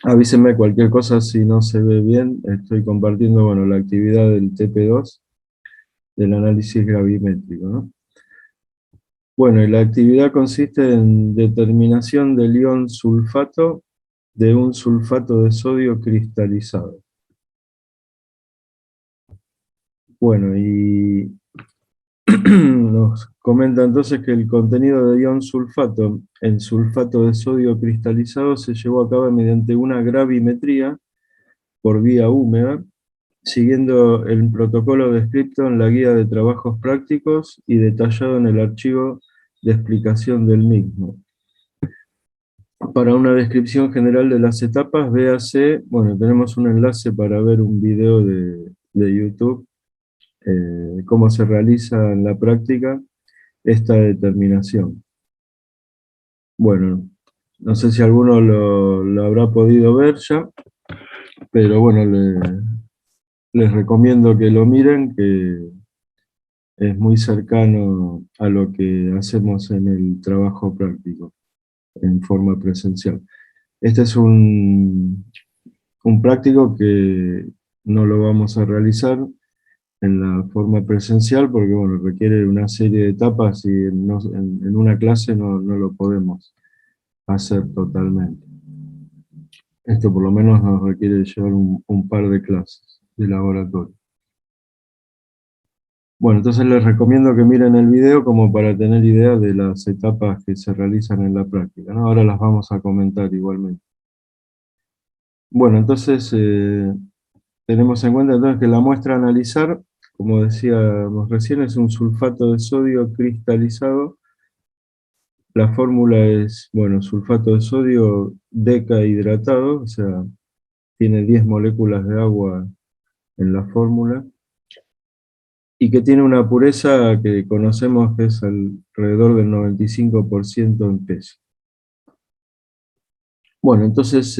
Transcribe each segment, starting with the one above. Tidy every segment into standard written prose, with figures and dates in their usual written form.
Avísenme cualquier cosa si no se ve bien. Estoy compartiendo, bueno, la actividad del TP2, del análisis gravimétrico, ¿no? Bueno, y la actividad consiste en determinación del ion sulfato de un sulfato de sodio cristalizado. Bueno, y nos comenta entonces que el contenido de ion sulfato en sulfato de sodio cristalizado se llevó a cabo mediante una gravimetría por vía húmeda, siguiendo el protocolo descrito en la guía de trabajos prácticos y detallado en el archivo de explicación del mismo. Para una descripción general de las etapas, véase, bueno, tenemos un enlace para ver un video de YouTube, cómo se realiza en la práctica esta determinación. Bueno, no sé si alguno lo habrá podido ver ya, pero bueno, les recomiendo que lo miren, que es muy cercano a lo que hacemos en el trabajo práctico, en forma presencial. Este es un práctico que no lo vamos a realizar en la forma presencial porque bueno, requiere una serie de etapas y en una clase no lo podemos hacer totalmente. Esto por lo menos nos requiere llevar un par de clases de laboratorio. Bueno, entonces les recomiendo que miren el video como para tener idea de las etapas que se realizan en la práctica, ¿no? Ahora las vamos a comentar igualmente. Bueno, entonces tenemos en cuenta entonces que la muestra a analizar, como decíamos recién, es un sulfato de sodio cristalizado. La fórmula es, bueno, sulfato de sodio decahidratado, o sea, tiene 10 moléculas de agua en la fórmula, y que tiene una pureza que conocemos que es alrededor del 95% en peso. Bueno, entonces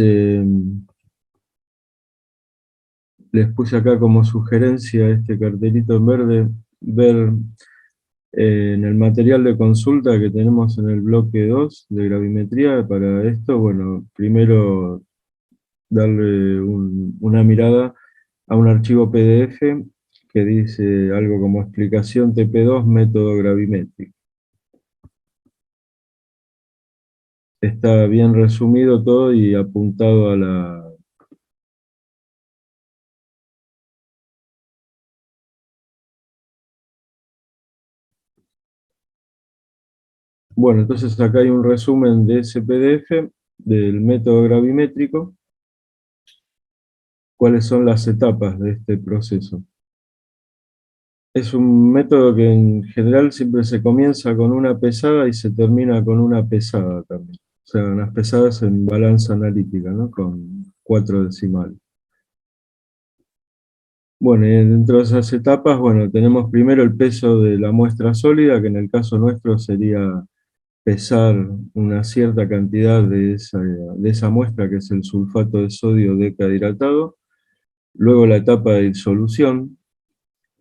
les puse acá como sugerencia este cartelito en verde, ver en el material de consulta que tenemos en el bloque 2 de gravimetría. Para esto, bueno, primero darle una mirada a un archivo PDF que dice algo como explicación TP2 método gravimétrico. Está bien resumido todo y apuntado a la... Bueno, entonces acá hay un resumen de ese PDF del método gravimétrico, cuáles son las etapas de este proceso. Es un método que en general siempre se comienza con una pesada y se termina con una pesada también. O sea, unas pesadas en balanza analítica, ¿no? Con 4 decimales. Bueno, y dentro de esas etapas, bueno, tenemos primero el peso de la muestra sólida, que en el caso nuestro sería pesar una cierta cantidad de esa muestra, que es el sulfato de sodio decahidratado. Luego la etapa de disolución.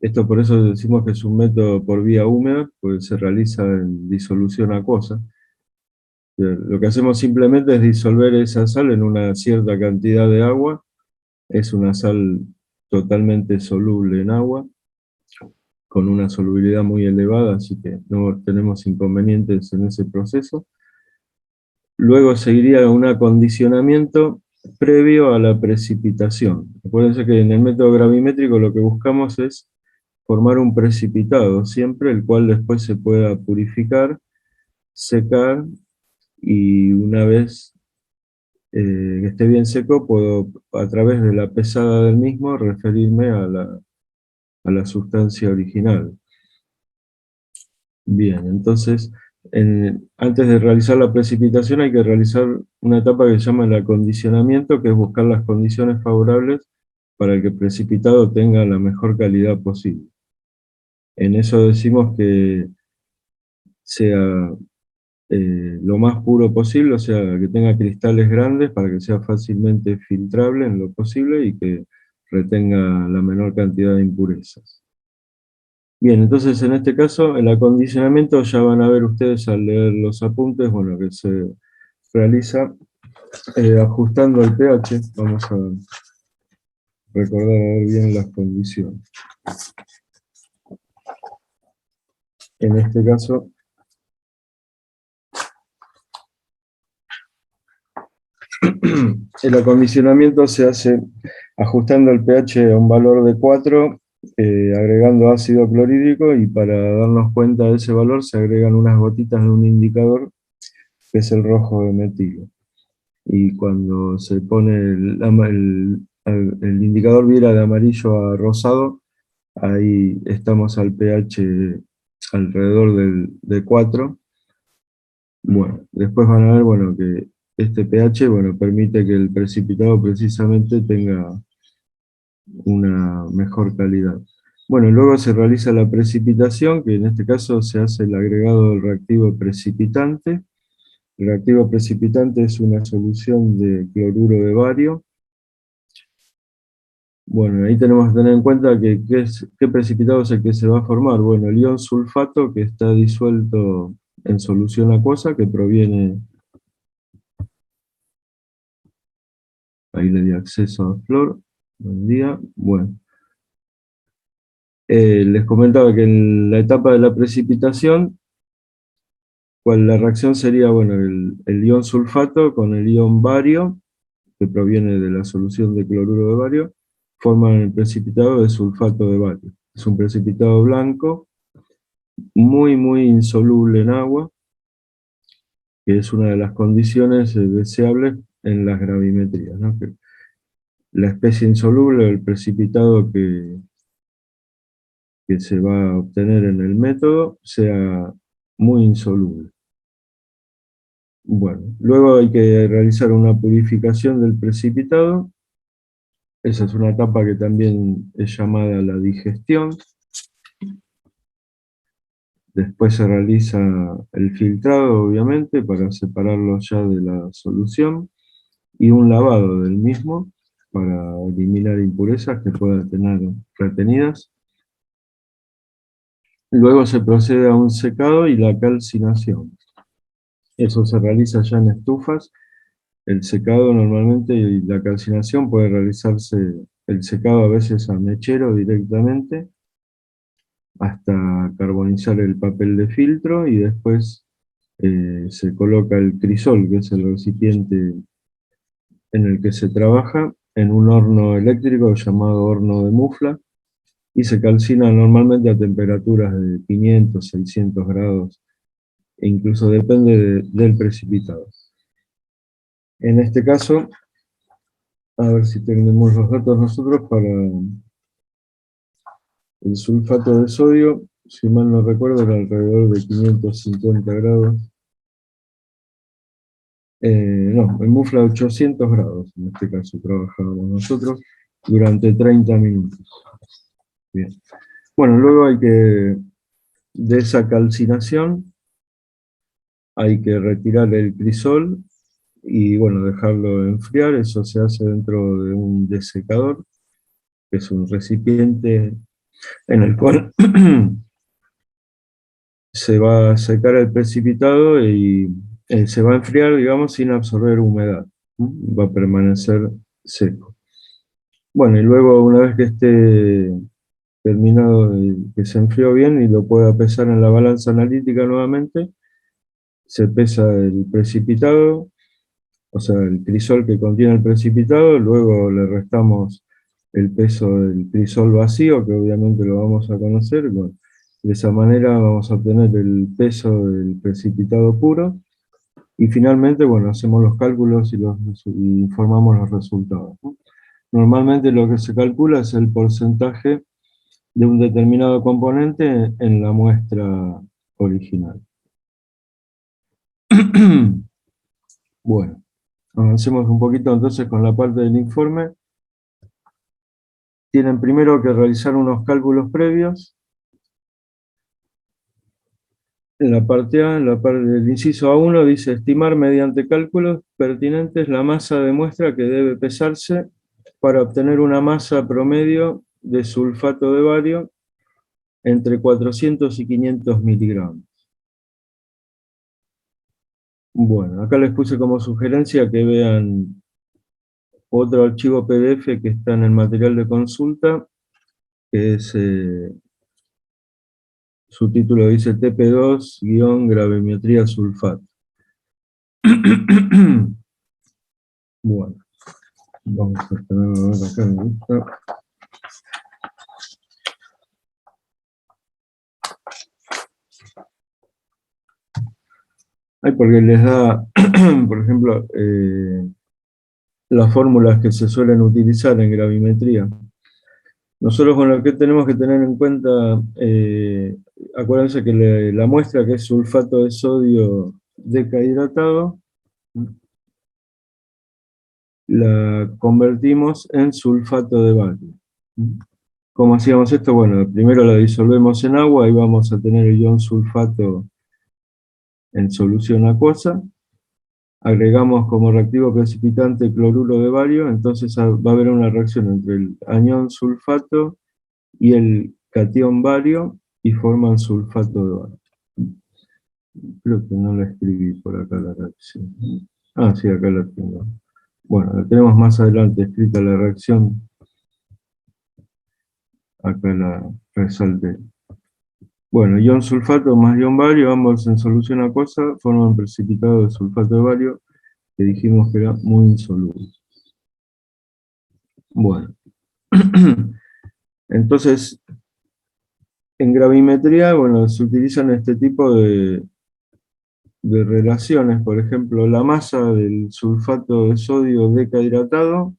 Esto por eso decimos que es un método por vía húmeda, porque se realiza en disolución acuosa. Lo que hacemos simplemente es disolver esa sal en una cierta cantidad de agua. Es una sal totalmente soluble en agua, con una solubilidad muy elevada, así que no tenemos inconvenientes en ese proceso. Luego seguiría un acondicionamiento previo a la precipitación. Acuérdense que en el método gravimétrico lo que buscamos es formar un precipitado siempre, el cual después se pueda purificar, secar, y una vez que esté bien seco, puedo a través de la pesada del mismo referirme a la sustancia original. Bien, entonces, antes de realizar la precipitación hay que realizar una etapa que se llama el acondicionamiento, que es buscar las condiciones favorables para que el precipitado tenga la mejor calidad posible. En eso decimos que sea lo más puro posible, o sea, que tenga cristales grandes para que sea fácilmente filtrable en lo posible y que retenga la menor cantidad de impurezas. Bien, entonces en este caso, el acondicionamiento ya van a ver ustedes al leer los apuntes, bueno, que se realiza ajustando el pH, vamos a recordar a ver bien las condiciones. En este caso, el acondicionamiento se hace ajustando el pH a un valor de 4, agregando ácido clorhídrico, y para darnos cuenta de ese valor se agregan unas gotitas de un indicador que es el rojo de metilo. Y cuando se pone el indicador vira de amarillo a rosado, ahí estamos al pH alrededor de 4. Bueno, después van a ver, bueno, que este pH, bueno, permite que el precipitado precisamente tenga una mejor calidad. Bueno, luego se realiza la precipitación, que en este caso se hace el agregado del reactivo precipitante. El reactivo precipitante es una solución de cloruro de bario. Bueno, ahí tenemos que tener en cuenta que qué precipitado es el que se va a formar. Bueno, el ion sulfato, que está disuelto en solución acuosa, que proviene, ahí le di acceso a Flor, buen día. Bueno, les comentaba que en la etapa de la precipitación, la reacción sería, bueno, el ion sulfato con el ion bario, que proviene de la solución de cloruro de bario, forman el precipitado de sulfato de bario. Es un precipitado blanco, muy, muy insoluble en agua, que es una de las condiciones deseables en las gravimetrías, ¿no? Que la especie insoluble, el precipitado que se va a obtener en el método, sea muy insoluble. Bueno, luego hay que realizar una purificación del precipitado. Esa es una etapa que también es llamada la digestión. Después se realiza el filtrado, obviamente, para separarlo ya de la solución, y un lavado del mismo para eliminar impurezas que pueda tener retenidas. Luego se procede a un secado y la calcinación. Eso se realiza ya en estufas. El secado normalmente, y la calcinación puede realizarse, el secado a veces a mechero directamente, hasta carbonizar el papel de filtro, y después se coloca el crisol, que es el recipiente en el que se trabaja, en un horno eléctrico llamado horno de mufla, y se calcina normalmente a temperaturas de 500, 600 grados, e incluso depende del precipitado. En este caso, a ver si tenemos los datos nosotros para el sulfato de sodio, si mal no recuerdo, era alrededor de 550 grados. No, en mufla 800 grados, en este caso trabajábamos nosotros, durante 30 minutos. Bien. Bueno, luego de esa calcinación, hay que retirar el crisol y, bueno, dejarlo enfriar. Eso se hace dentro de un desecador, que es un recipiente en el cual se va a secar el precipitado y se va a enfriar, digamos, sin absorber humedad. Va a permanecer seco. Bueno, y luego, una vez que esté terminado, que se enfrió bien y lo pueda pesar en la balanza analítica nuevamente, se pesa el precipitado, o sea, el crisol que contiene el precipitado. Luego le restamos el peso del crisol vacío, que obviamente lo vamos a conocer. Bueno, de esa manera vamos a obtener el peso del precipitado puro, y finalmente, bueno, hacemos los cálculos y informamos los resultados, ¿no? Normalmente lo que se calcula es el porcentaje de un determinado componente en la muestra original. Bueno, avancemos un poquito entonces con la parte del informe. Tienen primero que realizar unos cálculos previos. En la parte A, en la parte del inciso A1, dice: estimar mediante cálculos pertinentes la masa de muestra que debe pesarse para obtener una masa promedio de sulfato de bario entre 400 y 500 miligramos. Bueno, acá les puse como sugerencia que vean otro archivo PDF que está en el material de consulta, que es, su título dice TP2-gravimetría sulfato. Bueno, vamos a tenerlo acá en lista. Ay, porque les da, por ejemplo, las fórmulas que se suelen utilizar en gravimetría. Nosotros con lo que tenemos que tener en cuenta, acuérdense que la muestra que es sulfato de sodio decahidratado, la convertimos en sulfato de bario. ¿Cómo hacíamos esto? Bueno, primero la disolvemos en agua y vamos a tener el ion sulfato en solución acuosa. Agregamos como reactivo precipitante cloruro de bario, entonces va a haber una reacción entre el anión sulfato y el catión bario y forman sulfato de bario. Creo que no la escribí por acá la reacción. Ah, sí, acá la tengo. Bueno, la tenemos más adelante escrita la reacción. Acá la resalté. Bueno, ion sulfato más ion bario, ambos en solución acuosa, forman precipitado de sulfato de bario, que dijimos que era muy insoluble. Bueno, entonces, en gravimetría, bueno, se utilizan este tipo de relaciones. Por ejemplo, la masa del sulfato de sodio decahidratado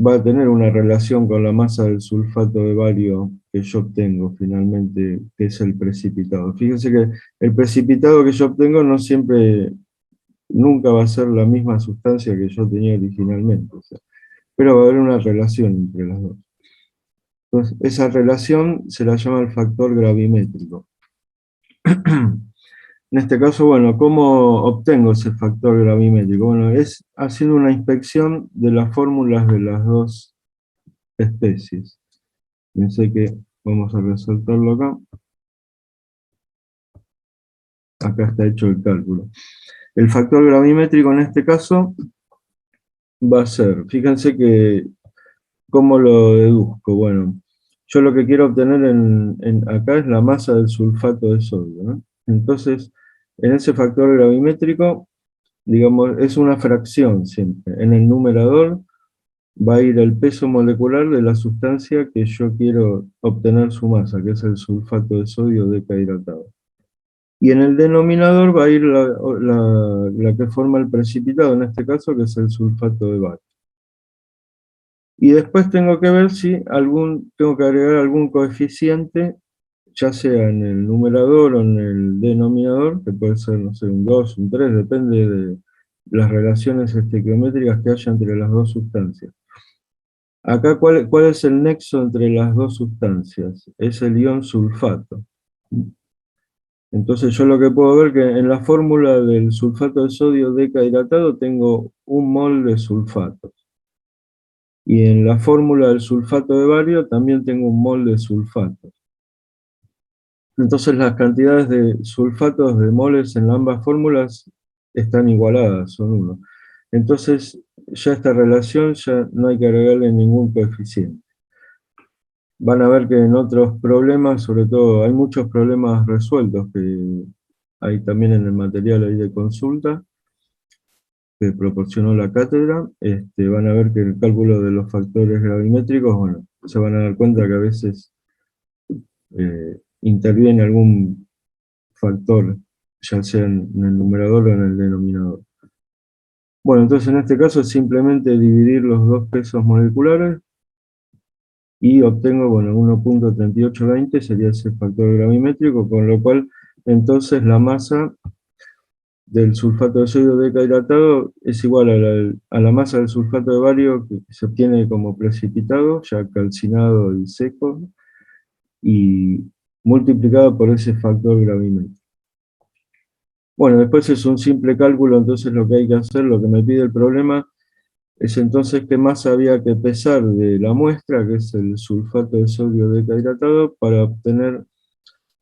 va a tener una relación con la masa del sulfato de bario que yo obtengo finalmente, que es el precipitado. Fíjense que el precipitado que yo obtengo no siempre, nunca va a ser la misma sustancia que yo tenía originalmente, o sea, pero va a haber una relación entre las dos. Entonces, esa relación se la llama el factor gravimétrico. En este caso, bueno, ¿cómo obtengo ese factor gravimétrico? Bueno, es haciendo una inspección de las fórmulas de las dos especies. Pensé que vamos a resaltarlo acá. Acá está hecho el cálculo. El factor gravimétrico en este caso va a ser, fíjense que, ¿cómo lo deduzco? Bueno, yo lo que quiero obtener acá es la masa del sulfato de sodio, ¿no? Entonces, en ese factor gravimétrico, digamos, es una fracción siempre. En el numerador va a ir el peso molecular de la sustancia que yo quiero obtener su masa, que es el sulfato de sodio decahidratado. Y en el denominador va a ir la que forma el precipitado, en este caso, que es el sulfato de bario. Y después tengo que ver si tengo que agregar algún coeficiente, ya sea en el numerador o en el denominador, que puede ser, no sé, un 2, un 3, depende de las relaciones estequiométricas que haya entre las dos sustancias. Acá, ¿cuál es el nexo entre las dos sustancias? Es el ion sulfato. Entonces yo lo que puedo ver que en la fórmula del sulfato de sodio decahidratado tengo un mol de sulfato. Y en la fórmula del sulfato de bario también tengo un mol de sulfato. Entonces las cantidades de sulfatos de moles en ambas fórmulas están igualadas, son 1. Entonces ya esta relación ya no hay que agregarle ningún coeficiente. Van a ver que en otros problemas, sobre todo, hay muchos problemas resueltos que hay también en el material ahí de consulta que proporcionó la cátedra. Van a ver que el cálculo de los factores gravimétricos, bueno, se van a dar cuenta que a veces interviene algún factor, ya sea en el numerador o en el denominador. Bueno, entonces en este caso es simplemente dividir los dos pesos moleculares y obtengo, bueno, 1.3820 sería ese factor gravimétrico, con lo cual entonces la masa del sulfato de sodio decahidratado es igual a la masa del sulfato de bario que se obtiene como precipitado, ya calcinado y seco, y multiplicado por ese factor gravimétrico. Bueno, después es un simple cálculo, entonces lo que hay que hacer, lo que me pide el problema, es entonces qué masa había que pesar de la muestra, que es el sulfato de sodio decahidratado, para obtener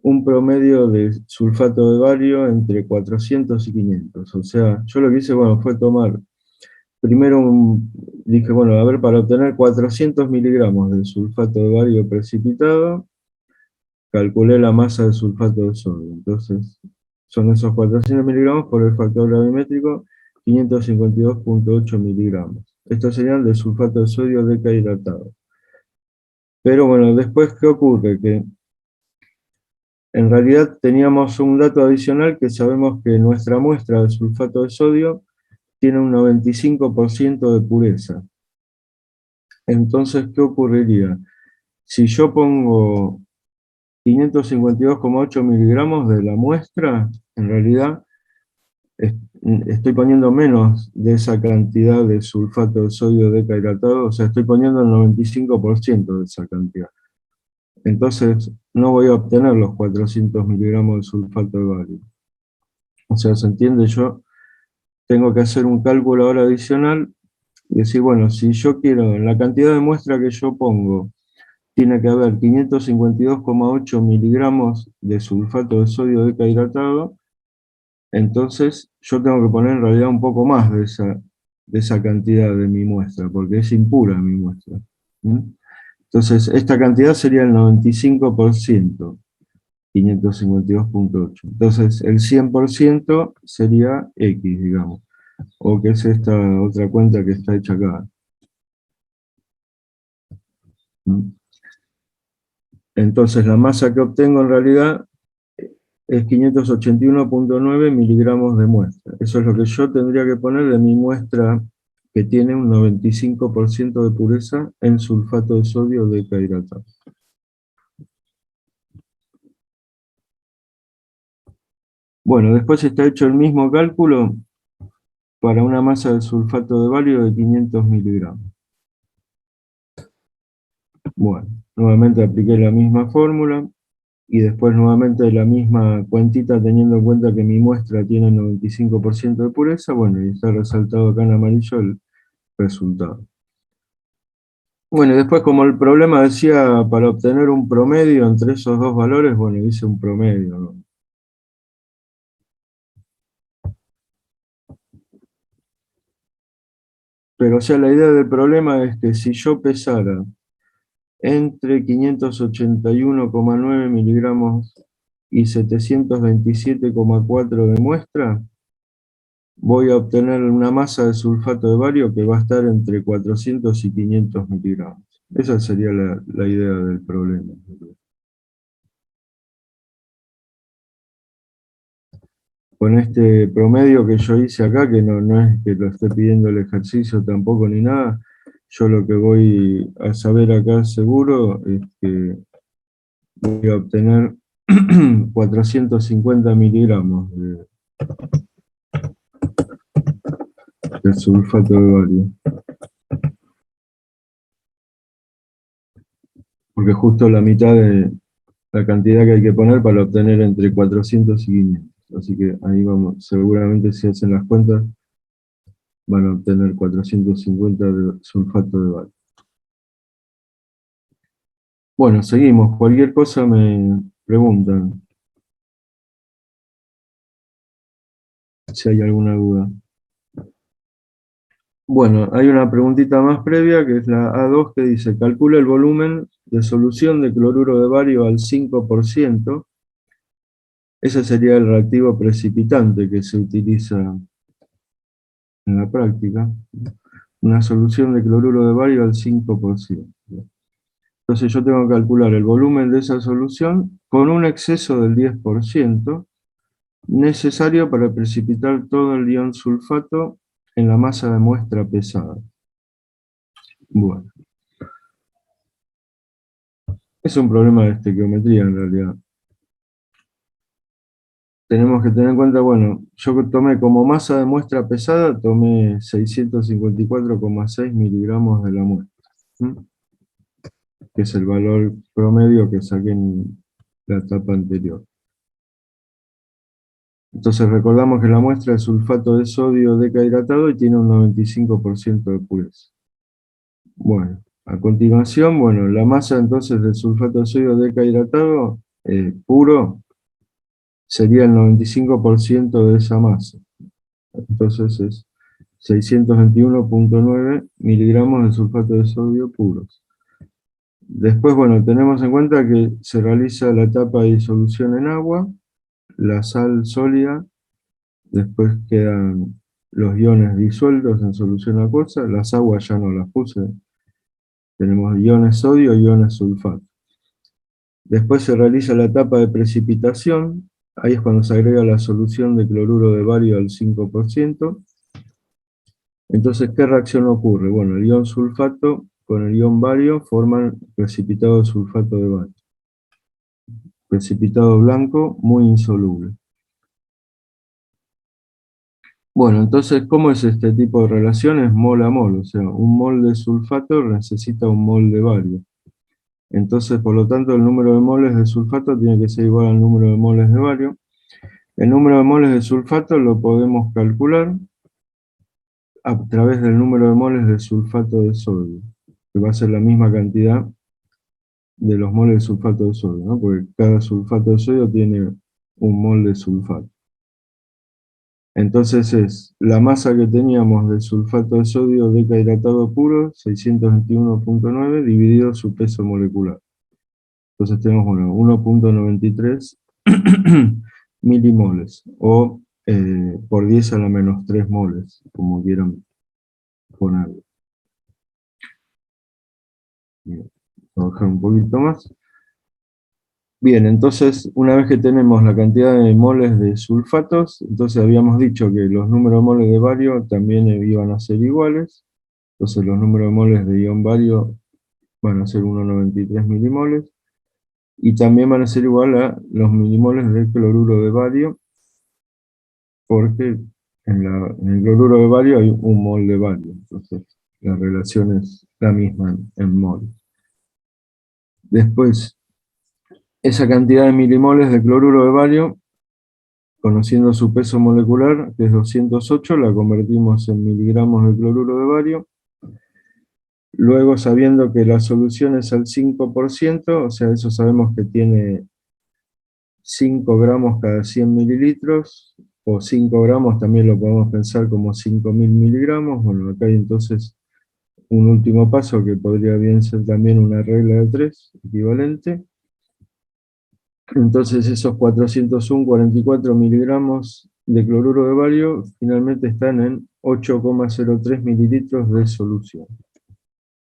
un promedio de sulfato de bario entre 400 y 500. O sea, yo lo que hice, bueno, fue tomar primero dije, bueno, a ver, para obtener 400 miligramos de sulfato de bario precipitado, calculé la masa de sulfato de sodio. Entonces, son esos 400 miligramos por el factor gravimétrico, 552,8 miligramos. Estos serían de sulfato de sodio decahidratado. Pero bueno, después, ¿qué ocurre? Que en realidad teníamos un dato adicional que sabemos que nuestra muestra de sulfato de sodio tiene un 95% de pureza. Entonces, ¿qué ocurriría? Si yo pongo 552,8 miligramos de la muestra, en realidad estoy poniendo menos de esa cantidad de sulfato de sodio decahidratado, o sea, estoy poniendo el 95% de esa cantidad. Entonces, no voy a obtener los 400 miligramos de sulfato de bario. O sea, ¿se entiende? Yo tengo que hacer un cálculo ahora adicional y decir, bueno, si yo quiero, en la cantidad de muestra que yo pongo, tiene que haber 552,8 miligramos de sulfato de sodio decahidratado, entonces yo tengo que poner en realidad un poco más de esa cantidad de mi muestra, porque es impura mi muestra. ¿Mm? Entonces, esta cantidad sería el 95%, 552,8. Entonces, el 100% sería X, digamos, o que es esta otra cuenta que está hecha acá. ¿Mm? Entonces, la masa que obtengo en realidad es 581,9 miligramos de muestra. Eso es lo que yo tendría que poner de mi muestra que tiene un 95% de pureza en sulfato de sodio decahidratado. Bueno, después está hecho el mismo cálculo para una masa de sulfato de bario de 500 miligramos. Bueno, nuevamente apliqué la misma fórmula y después nuevamente la misma cuentita teniendo en cuenta que mi muestra tiene 95% de pureza, bueno, y está resaltado acá en amarillo el resultado. Bueno, y después como el problema decía para obtener un promedio entre esos dos valores, bueno, hice un promedio, ¿no? Pero o sea, la idea del problema es que si yo pesara entre 581,9 miligramos y 727,4 de muestra, voy a obtener una masa de sulfato de bario que va a estar entre 400 y 500 miligramos. Esa sería la idea del problema. Con este promedio que yo hice acá, que no es que lo esté pidiendo el ejercicio tampoco ni nada, yo lo que voy a saber acá seguro es que voy a obtener 450 miligramos de sulfato de bario, porque justo la mitad de la cantidad que hay que poner para obtener entre 400 y 500. Así que ahí vamos, seguramente si hacen las cuentas van a obtener 450 de sulfato de bario. Bueno, seguimos. Cualquier cosa me preguntan si hay alguna duda. Bueno, hay una preguntita más previa que es la A2 que dice, calcula el volumen de solución de cloruro de bario al 5%. Ese sería el reactivo precipitante que se utiliza en la práctica. Una solución de cloruro de bario al 5%. Entonces yo tengo que calcular el volumen de esa solución con un exceso del 10% necesario para precipitar todo el ion sulfato en la masa de muestra pesada. Bueno, es un problema de estequiometría en realidad. Tenemos que tener en cuenta, bueno, yo tomé como masa de muestra pesada, tomé 654,6 miligramos de la muestra, ¿sí? Que es el valor promedio que saqué en la etapa anterior. Entonces recordamos que la muestra es sulfato de sodio decahidratado y tiene un 95% de pureza. Bueno, a continuación, bueno, la masa entonces del sulfato de sodio decahidratado puro, sería el 95% de esa masa. Entonces es 621,9 miligramos de sulfato de sodio puros. Después, bueno, tenemos en cuenta que se realiza la etapa de disolución en agua, la sal sólida, después quedan los iones disueltos en solución acuosa, las aguas ya no las puse, tenemos iones sodio y iones sulfato. Después se realiza la etapa de precipitación, ahí es cuando se agrega la solución de cloruro de bario al 5%. Entonces, ¿qué reacción ocurre? Bueno, el ion sulfato con el ion bario forman precipitado de sulfato de bario. Precipitado blanco muy insoluble. Bueno, entonces, ¿cómo es este tipo de relaciones? Mol a mol, o sea, un mol de sulfato necesita un mol de bario. Entonces, por lo tanto, el número de moles de sulfato tiene que ser igual al número de moles de bario. El número de moles de sulfato lo podemos calcular a través del número de moles de sulfato de sodio, que va a ser la misma cantidad de los moles de sulfato de sodio, ¿no? Porque cada sulfato de sodio tiene un mol de sulfato. Entonces es la masa que teníamos de sulfato de sodio decahidratado puro, 621,9, dividido su peso molecular. Entonces tenemos, bueno, 1,93 milimoles, o por 10 a la menos 3 moles, como quieran ponerlo. Bien, vamos a bajar un poquito más. Bien, entonces, una vez que tenemos la cantidad de moles de sulfatos, entonces habíamos dicho que los números de moles de bario también iban a ser iguales. Entonces los números de moles de ion bario van a ser 1,93 milimoles. Y también van a ser igual a los milimoles del cloruro de bario, porque en el cloruro de bario hay un mol de bario. Entonces la relación es la misma en mol. Después, esa cantidad de milimoles de cloruro de bario, conociendo su peso molecular, que es 208, la convertimos en miligramos de cloruro de bario. Luego, sabiendo que la solución es al 5%, o sea, eso sabemos que tiene 5 gramos cada 100 mililitros, o 5 gramos también lo podemos pensar como 5.000 miligramos. Bueno, acá hay entonces un último paso que podría bien ser también una regla de 3 equivalente. Entonces esos 401,44 miligramos de cloruro de bario finalmente están en 8,03 mililitros de solución.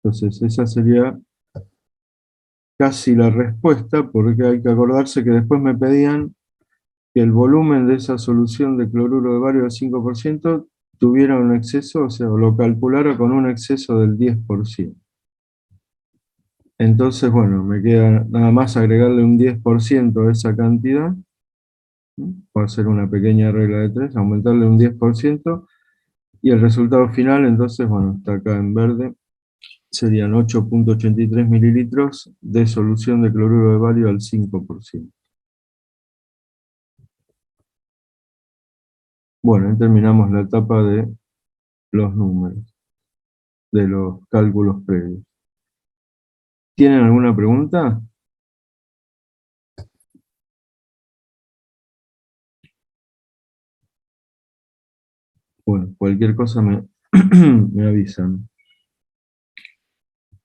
Entonces esa sería casi la respuesta, porque hay que acordarse que después me pedían que el volumen de esa solución de cloruro de bario del 5% tuviera un exceso, o sea, lo calculara con un exceso del 10%. Entonces, bueno, me queda nada más agregarle un 10% a esa cantidad. Puedo hacer una pequeña regla de 3, aumentarle un 10%, y el resultado final, entonces, bueno, está acá en verde, serían 8,83 mililitros de solución de cloruro de bario al 5%. Bueno, ahí terminamos la etapa de los números, de los cálculos previos. ¿Tienen alguna pregunta? Bueno, cualquier cosa me avisan.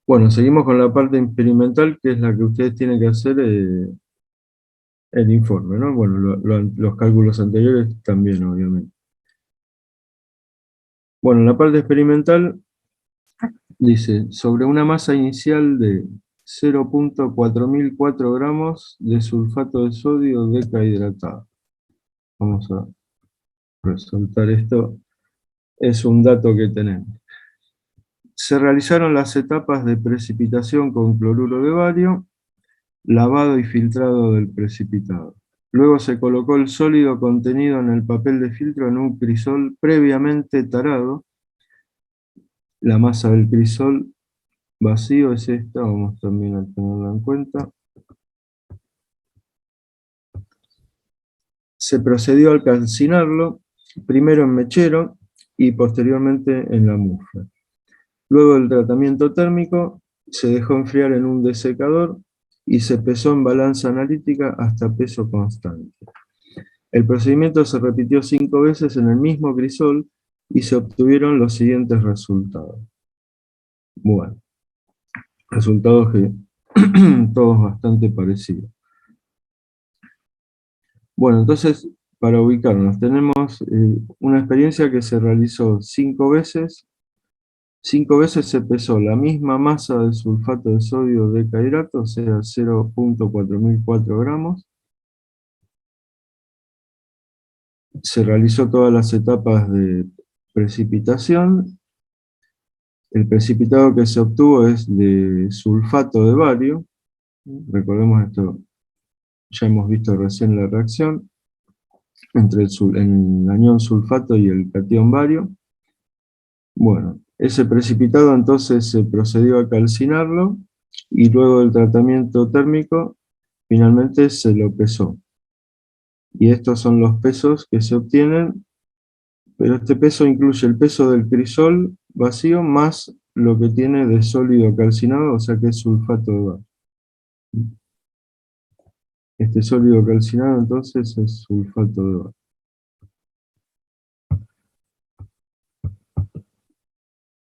Bueno, seguimos con la parte experimental, que es la que ustedes tienen que hacer el informe, ¿no? Bueno, los cálculos anteriores también, obviamente. Bueno, en la parte experimental dice, sobre una masa inicial de 0,4004 gramos de sulfato de sodio decahidratado. Vamos a resaltar esto, es un dato que tenemos. Se realizaron las etapas de precipitación con cloruro de bario, lavado y filtrado del precipitado. Luego se colocó el sólido contenido en el papel de filtro en un crisol previamente tarado. La masa del crisol vacío es esta, vamos también a tenerla en cuenta. Se procedió a calcinarlo, primero en mechero y posteriormente en la mufa. Luego del tratamiento térmico, se dejó enfriar en un desecador y se pesó en balanza analítica hasta peso constante. El procedimiento se repitió 5 veces en el mismo crisol y se obtuvieron los siguientes resultados. Bueno, resultados que todos bastante parecidos. Bueno, entonces, para ubicarnos, tenemos una experiencia que se realizó 5 veces. 5 veces se pesó la misma masa de sulfato de sodio decahidrato, o sea, 0.4004 gramos. Se realizó todas las etapas de precipitación. El precipitado que se obtuvo es de sulfato de bario. Recordemos esto, ya hemos visto recién la reacción entre el anión sulfato y el catión bario. Bueno, ese precipitado entonces se procedió a calcinarlo y luego del tratamiento térmico finalmente se lo pesó. Y estos son los pesos que se obtienen, pero este peso incluye el peso del crisol vacío más lo que tiene de sólido calcinado, o sea que es sulfato de bario. Este sólido calcinado entonces es sulfato de bario.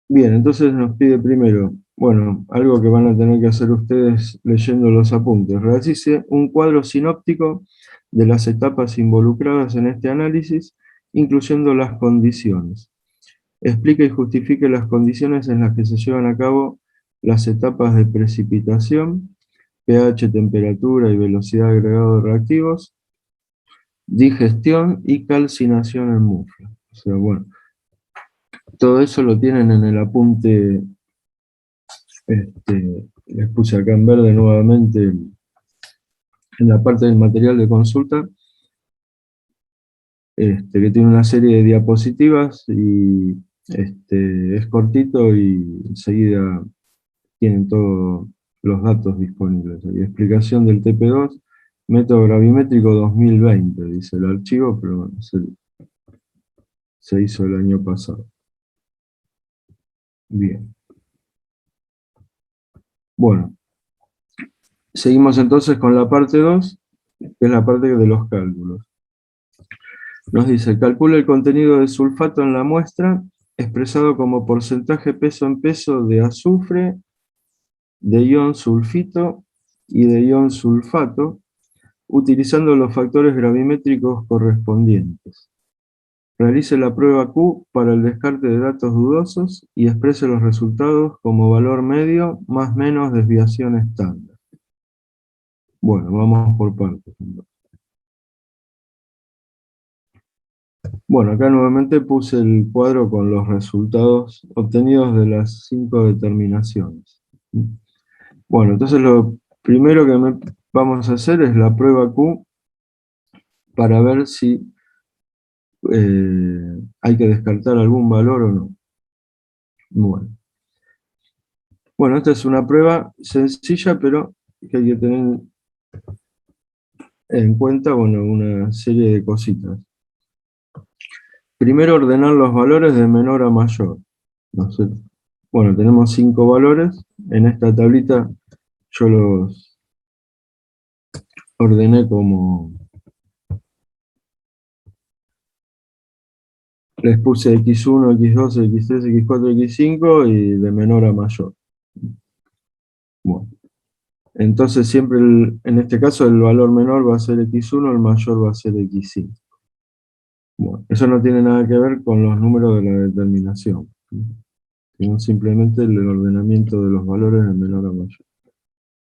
Bien, entonces nos pide primero, bueno, algo que van a tener que hacer ustedes leyendo los apuntes. Realice un cuadro sinóptico de las etapas involucradas en este análisis, incluyendo las condiciones. Explique y justifique las condiciones en las que se llevan a cabo las etapas de precipitación, pH, temperatura y velocidad de agregado de reactivos, digestión y calcinación en mufla. O sea, bueno, todo eso lo tienen en el apunte. Les puse acá en verde nuevamente en la parte del material de consulta, que tiene una serie de diapositivas y es cortito y enseguida tienen todos los datos disponibles. Y explicación del TP2, método gravimétrico 2020, dice el archivo, pero bueno, se hizo el año pasado. Bien. Bueno, seguimos entonces con la parte 2, que es la parte de los cálculos. Nos dice, calcula el contenido de sulfato en la muestra, expresado como porcentaje peso en peso de azufre, de ion sulfito y de ion sulfato, utilizando los factores gravimétricos correspondientes. Realice la prueba Q para el descarte de datos dudosos y exprese los resultados como valor medio más menos desviación estándar. Bueno, vamos por partes. Bueno, acá nuevamente puse el cuadro con los resultados obtenidos de las 5 determinaciones. Bueno, entonces lo primero que vamos a hacer es la prueba Q para ver si hay que descartar algún valor o no. Bueno, esta es una prueba sencilla, pero que hay que tener en cuenta, bueno, una serie de cositas. Primero ordenar los valores de menor a mayor. No sé. Bueno, tenemos 5 valores. En esta tablita yo los ordené como... Les puse X1, X2, X3, X4, X5 y de menor a mayor. Bueno, entonces siempre en este caso el valor menor va a ser X1, el mayor va a ser X5. Bueno, eso no tiene nada que ver con los números de la determinación, sino simplemente el ordenamiento de los valores de menor a mayor.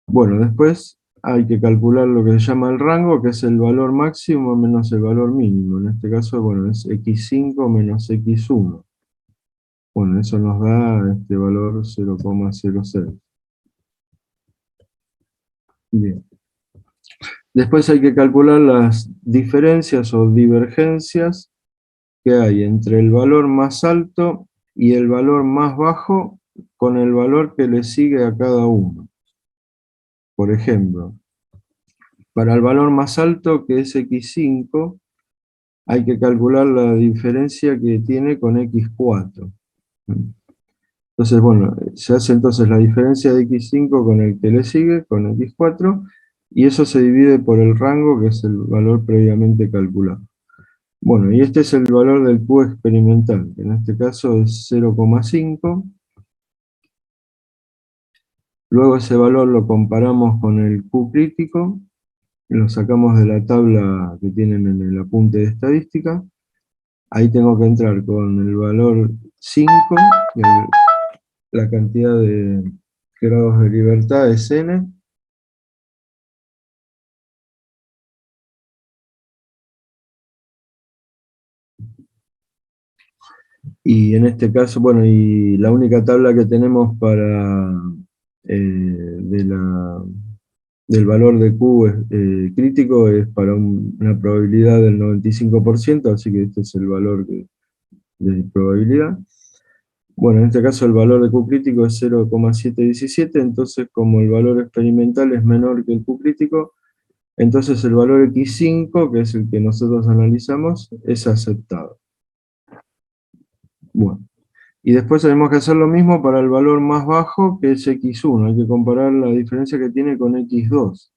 Bueno, después hay que calcular lo que se llama el rango, que es el valor máximo menos el valor mínimo. En este caso, bueno, es X5 menos X1. Bueno, eso nos da este valor 0,06. Bien. Después hay que calcular las diferencias o divergencias que hay entre el valor más alto y el valor más bajo con el valor que le sigue a cada uno. Por ejemplo, para el valor más alto, que es X5, hay que calcular la diferencia que tiene con X4. Entonces, bueno, se hace entonces la diferencia de x5 con el que le sigue, con x4, y eso se divide por el rango, que es el valor previamente calculado. Bueno, y este es el valor del Q experimental, que en este caso es 0,5. Luego ese valor lo comparamos con el Q crítico, lo sacamos de la tabla que tienen en el apunte de estadística. Ahí tengo que entrar con el valor 5, la cantidad de grados de libertad es n, y en este caso, bueno, y la única tabla que tenemos para de del valor de Q crítico es para una probabilidad del 95%, así que este es el valor de probabilidad. Bueno, en este caso el valor de Q crítico es 0,717, entonces como el valor experimental es menor que el Q crítico, entonces el valor x5, que es el que nosotros analizamos, es aceptado. Bueno, y después tenemos que hacer lo mismo para el valor más bajo, que es x1. Hay que comparar la diferencia que tiene con x2.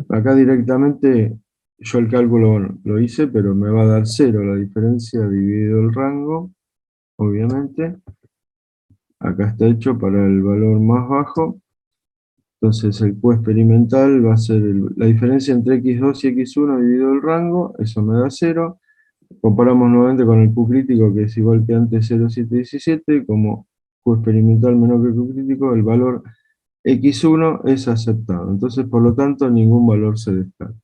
Acá directamente yo el cálculo, bueno, lo hice, pero me va a dar 0 la diferencia dividido el rango, obviamente. Acá está hecho para el valor más bajo. Entonces el Q experimental va a ser la diferencia entre x2 y x1 dividido el rango, eso me da 0. Comparamos nuevamente con el Q crítico, que es igual que antes 0,717, como Q experimental menor que Q crítico, el valor x1 es aceptado. Entonces, por lo tanto, ningún valor se descarta.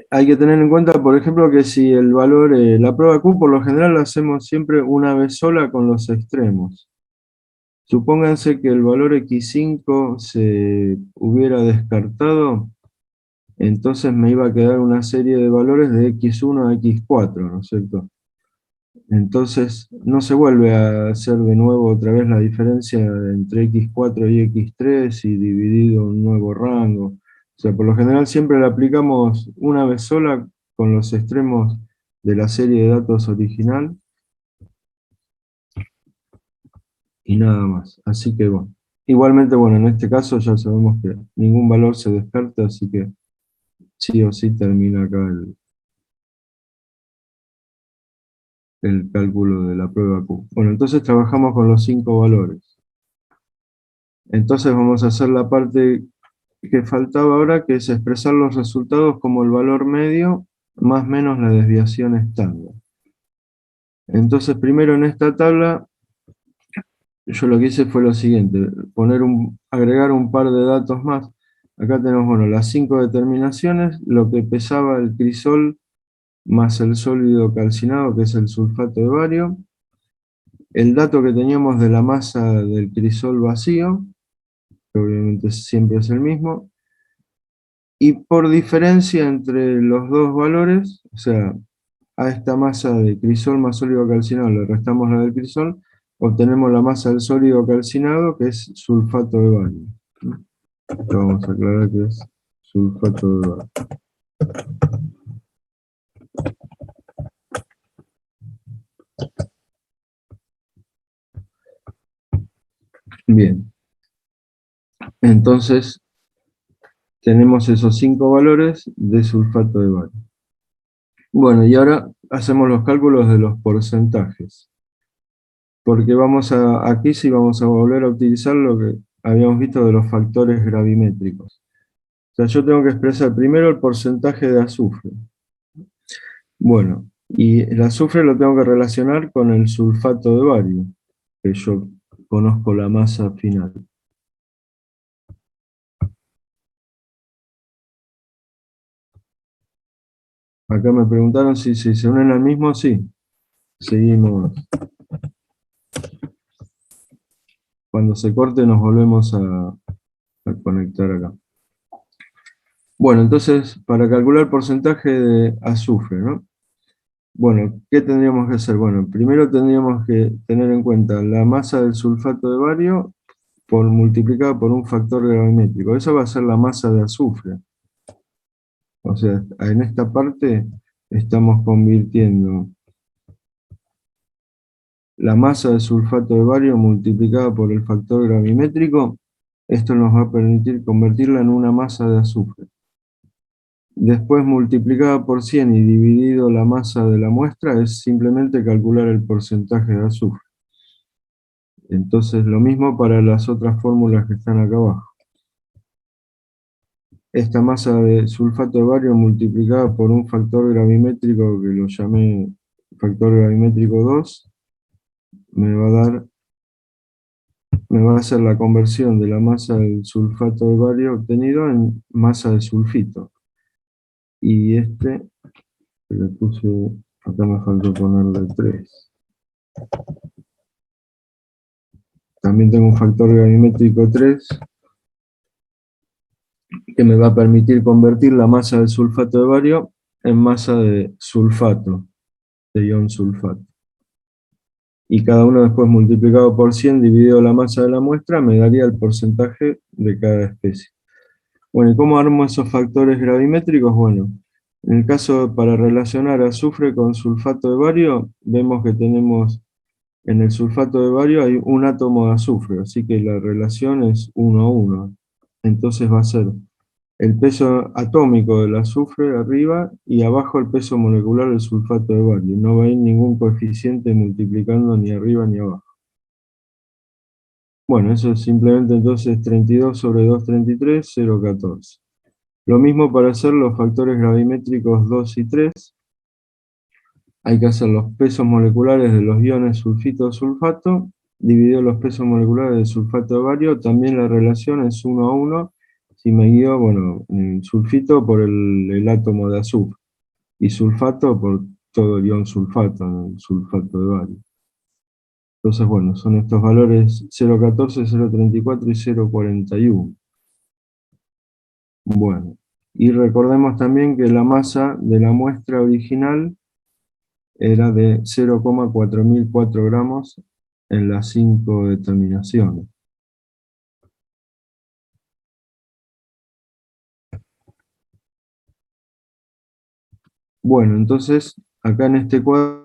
Hay que tener en cuenta, por ejemplo, que si el valor, la prueba Q por lo general la hacemos siempre una vez sola con los extremos. Supónganse que el valor x5 se hubiera descartado, entonces me iba a quedar una serie de valores de x1 a x4, ¿no es cierto? Entonces no se vuelve a hacer de nuevo otra vez la diferencia entre x4 y x3 y dividido un nuevo rango. O sea, por lo general siempre la aplicamos una vez sola con los extremos de la serie de datos original y nada más. Así que bueno. Igualmente, bueno, en este caso ya sabemos que ningún valor se descarta, así que sí o sí termina acá el cálculo de la prueba Q. Bueno, entonces trabajamos con los 5 valores. Entonces vamos a hacer la parte que faltaba ahora, que es expresar los resultados como el valor medio más menos la desviación estándar. Entonces primero en esta tabla, yo lo que hice fue lo siguiente, agregar un par de datos más. Acá tenemos, bueno, las 5 determinaciones, lo que pesaba el crisol más el sólido calcinado, que es el sulfato de bario, el dato que teníamos de la masa del crisol vacío, que obviamente siempre es el mismo, y por diferencia entre los dos valores, o sea, a esta masa de crisol más sólido calcinado le restamos la del crisol, obtenemos la masa del sólido calcinado, que es sulfato de bario. Esto vamos a aclarar que es sulfato de bario. Bien, entonces tenemos esos 5 valores de sulfato de bario. Bueno, y ahora hacemos los cálculos de los porcentajes, porque aquí sí vamos a volver a utilizar lo que habíamos visto de los factores gravimétricos. O sea, yo tengo que expresar primero el porcentaje de azufre. Bueno, y el azufre lo tengo que relacionar con el sulfato de bario, que yo conozco la masa final. Acá me preguntaron si se unen al mismo, sí. Seguimos. Cuando se corte nos volvemos a conectar acá. Bueno, entonces, para calcular porcentaje de azufre, ¿no? Bueno, ¿qué tendríamos que hacer? Bueno, primero tendríamos que tener en cuenta la masa del sulfato de bario multiplicada por un factor gravimétrico. Esa va a ser la masa de azufre. O sea, en esta parte estamos convirtiendo la masa de sulfato de bario multiplicada por el factor gravimétrico. Esto nos va a permitir convertirla en una masa de azufre. Después multiplicada por 100 y dividido la masa de la muestra es simplemente calcular el porcentaje de azufre. Entonces lo mismo para las otras fórmulas que están acá abajo. Esta masa de sulfato de bario multiplicada por un factor gravimétrico que lo llamé factor gravimétrico 2, me va a dar, me va a hacer la conversión de la masa del sulfato de bario obtenido en masa de sulfito. Y este, que le puse, acá me faltó ponerle 3. También tengo un factor gravimétrico 3 que me va a permitir convertir la masa del sulfato de bario en masa de sulfato, de ion sulfato. Y cada uno después multiplicado por 100 dividido la masa de la muestra me daría el porcentaje de cada especie. Bueno, ¿y cómo armo esos factores gravimétricos? Bueno, en el caso para relacionar azufre con sulfato de bario, vemos que tenemos en el sulfato de bario hay un átomo de azufre, así que la relación es 1 a 1. Entonces va a ser el peso atómico del azufre arriba y abajo el peso molecular del sulfato de bario. No va a ir ningún coeficiente multiplicando ni arriba ni abajo. Bueno, eso es simplemente entonces 32 sobre 233, 0,14. Lo mismo para hacer los factores gravimétricos 2 y 3. Hay que hacer los pesos moleculares de los iones sulfito-sulfato, dividido los pesos moleculares del sulfato de bario. También la relación es 1 a 1, si me guío, bueno, sulfito por el átomo de azufre, y sulfato por todo el ion sulfato, ¿no? El sulfato de bario. Entonces, bueno, son estos valores 0,14, 0,34 y 0,41. Bueno, y recordemos también que la masa de la muestra original era de 0,4004 gramos en las 5 determinaciones. Bueno, entonces, acá en este cuadro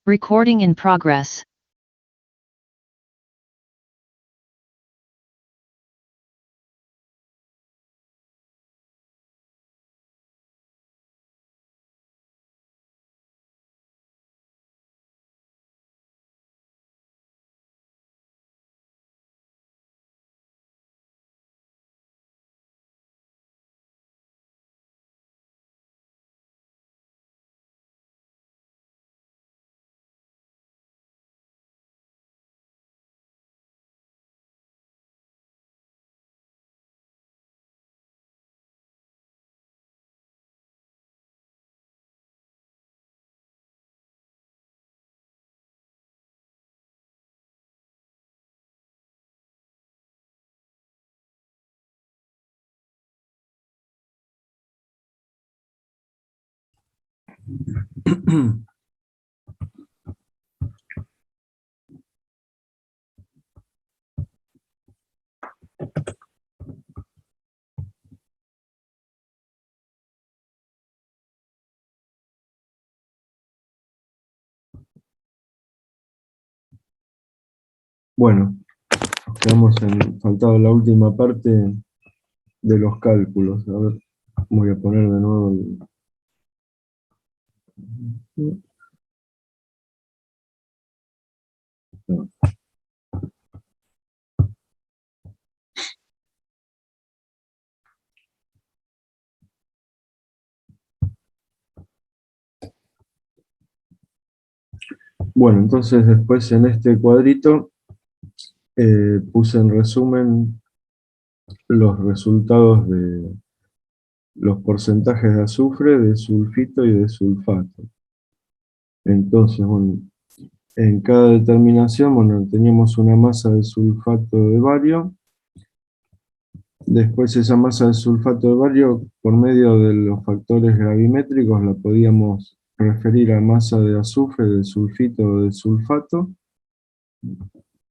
Recording in progress. Bueno, faltado la última parte de los cálculos. A ver, voy a poner de nuevo Bueno, entonces después en este cuadrito puse en resumen los resultados de los porcentajes de azufre, de sulfito y de sulfato. Entonces, bueno, en cada determinación, bueno, teníamos una masa de sulfato de bario. Después esa masa de sulfato de bario, por medio de los factores gravimétricos, la podíamos referir a masa de azufre, de sulfito o de sulfato,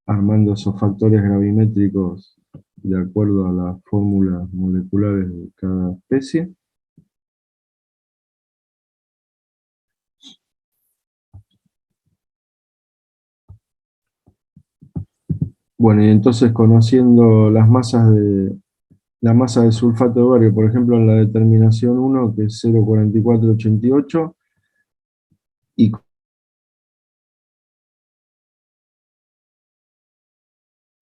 armando esos factores gravimétricos de acuerdo a las fórmulas moleculares de cada especie. Bueno, y entonces conociendo la masa de sulfato de bario, por ejemplo, en la determinación 1, que es 0,4488, y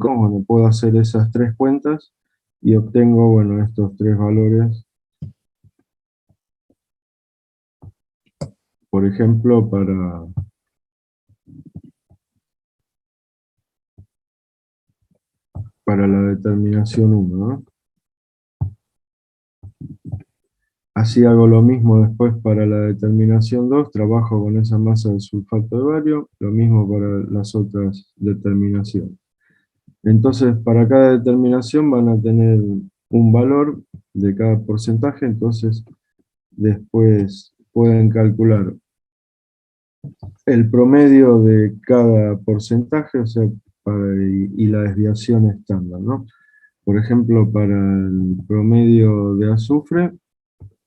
bueno, puedo hacer esas tres cuentas y obtengo, bueno, estos tres valores, por ejemplo, para la determinación 1, ¿no? Así hago lo mismo después para la determinación 2, trabajo con esa masa de sulfato de bario, lo mismo para las otras determinaciones. Entonces, para cada determinación van a tener un valor de cada porcentaje, entonces después pueden calcular el promedio de cada porcentaje, o sea, y la desviación estándar, ¿no? Por ejemplo, para el promedio de azufre,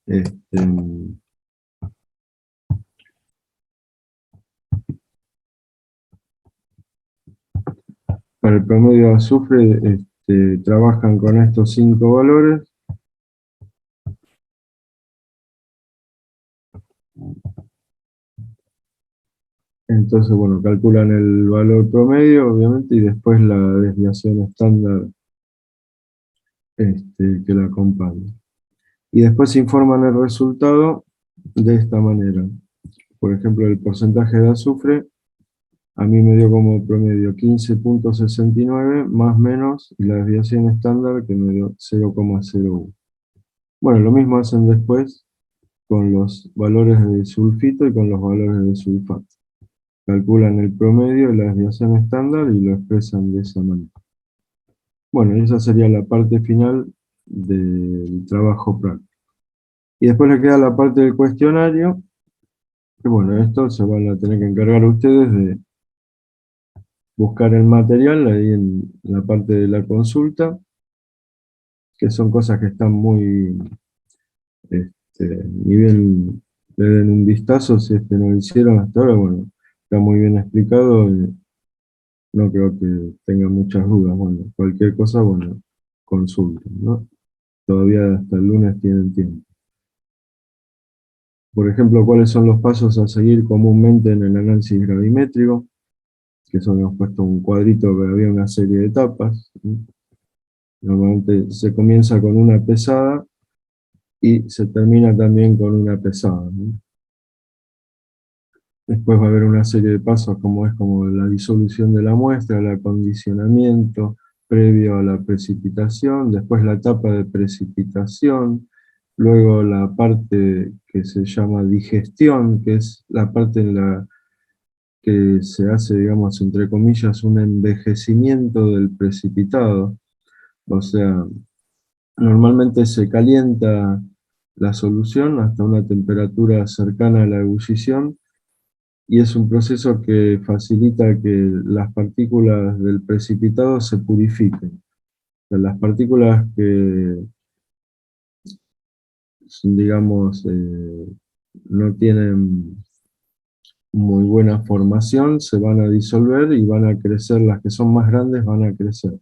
este, para el promedio de azufre trabajan con estos 5 valores. Entonces, bueno, calculan el valor promedio, obviamente, y después la desviación estándar que la acompaña. Y después informan el resultado de esta manera. Por ejemplo, el porcentaje de azufre a mí me dio como promedio 15,69 más menos, y la desviación estándar que me dio 0,01. Bueno, lo mismo hacen después con los valores de sulfito y con los valores de sulfato. Calculan el promedio y la desviación estándar y lo expresan de esa manera. Bueno, esa sería la parte final del trabajo práctico. Y después le queda la parte del cuestionario, que bueno, esto se van a tener que encargar ustedes de buscar el material ahí en la parte de la consulta, que son cosas que están muy, ni bien le den un vistazo, si es que no lo hicieron hasta ahora, bueno, está muy bien explicado, no creo que tenga muchas dudas, bueno, cualquier cosa, bueno, consulten, ¿no? Todavía hasta el lunes tienen tiempo. Por ejemplo, ¿cuáles son los pasos a seguir comúnmente en el análisis gravimétrico? Que son, hemos puesto un cuadrito que había una serie de etapas. Normalmente se comienza con una pesada y se termina también con una pesada, ¿no? Después va a haber una serie de pasos como la disolución de la muestra, el acondicionamiento previo a la precipitación, después la etapa de precipitación, luego la parte que se llama digestión, que es la parte en la que se hace, digamos, entre comillas, un envejecimiento del precipitado. O sea, normalmente se calienta la solución hasta una temperatura cercana a la ebullición, y es un proceso que facilita que las partículas del precipitado se purifiquen. O sea, las partículas que, digamos, no tienen muy buena formación, se van a disolver y van a crecer, las que son más grandes van a crecer.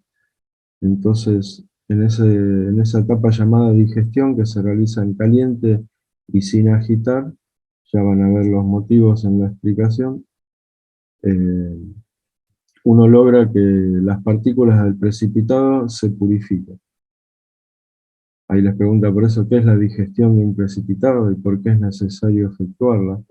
Entonces, en esa etapa llamada digestión, que se realiza en caliente y sin agitar, ya van a ver los motivos en la explicación, eh, uno logra que las partículas del precipitado se purifiquen. Ahí les pregunta por eso, ¿qué es la digestión de un precipitado y por qué es necesario efectuarla?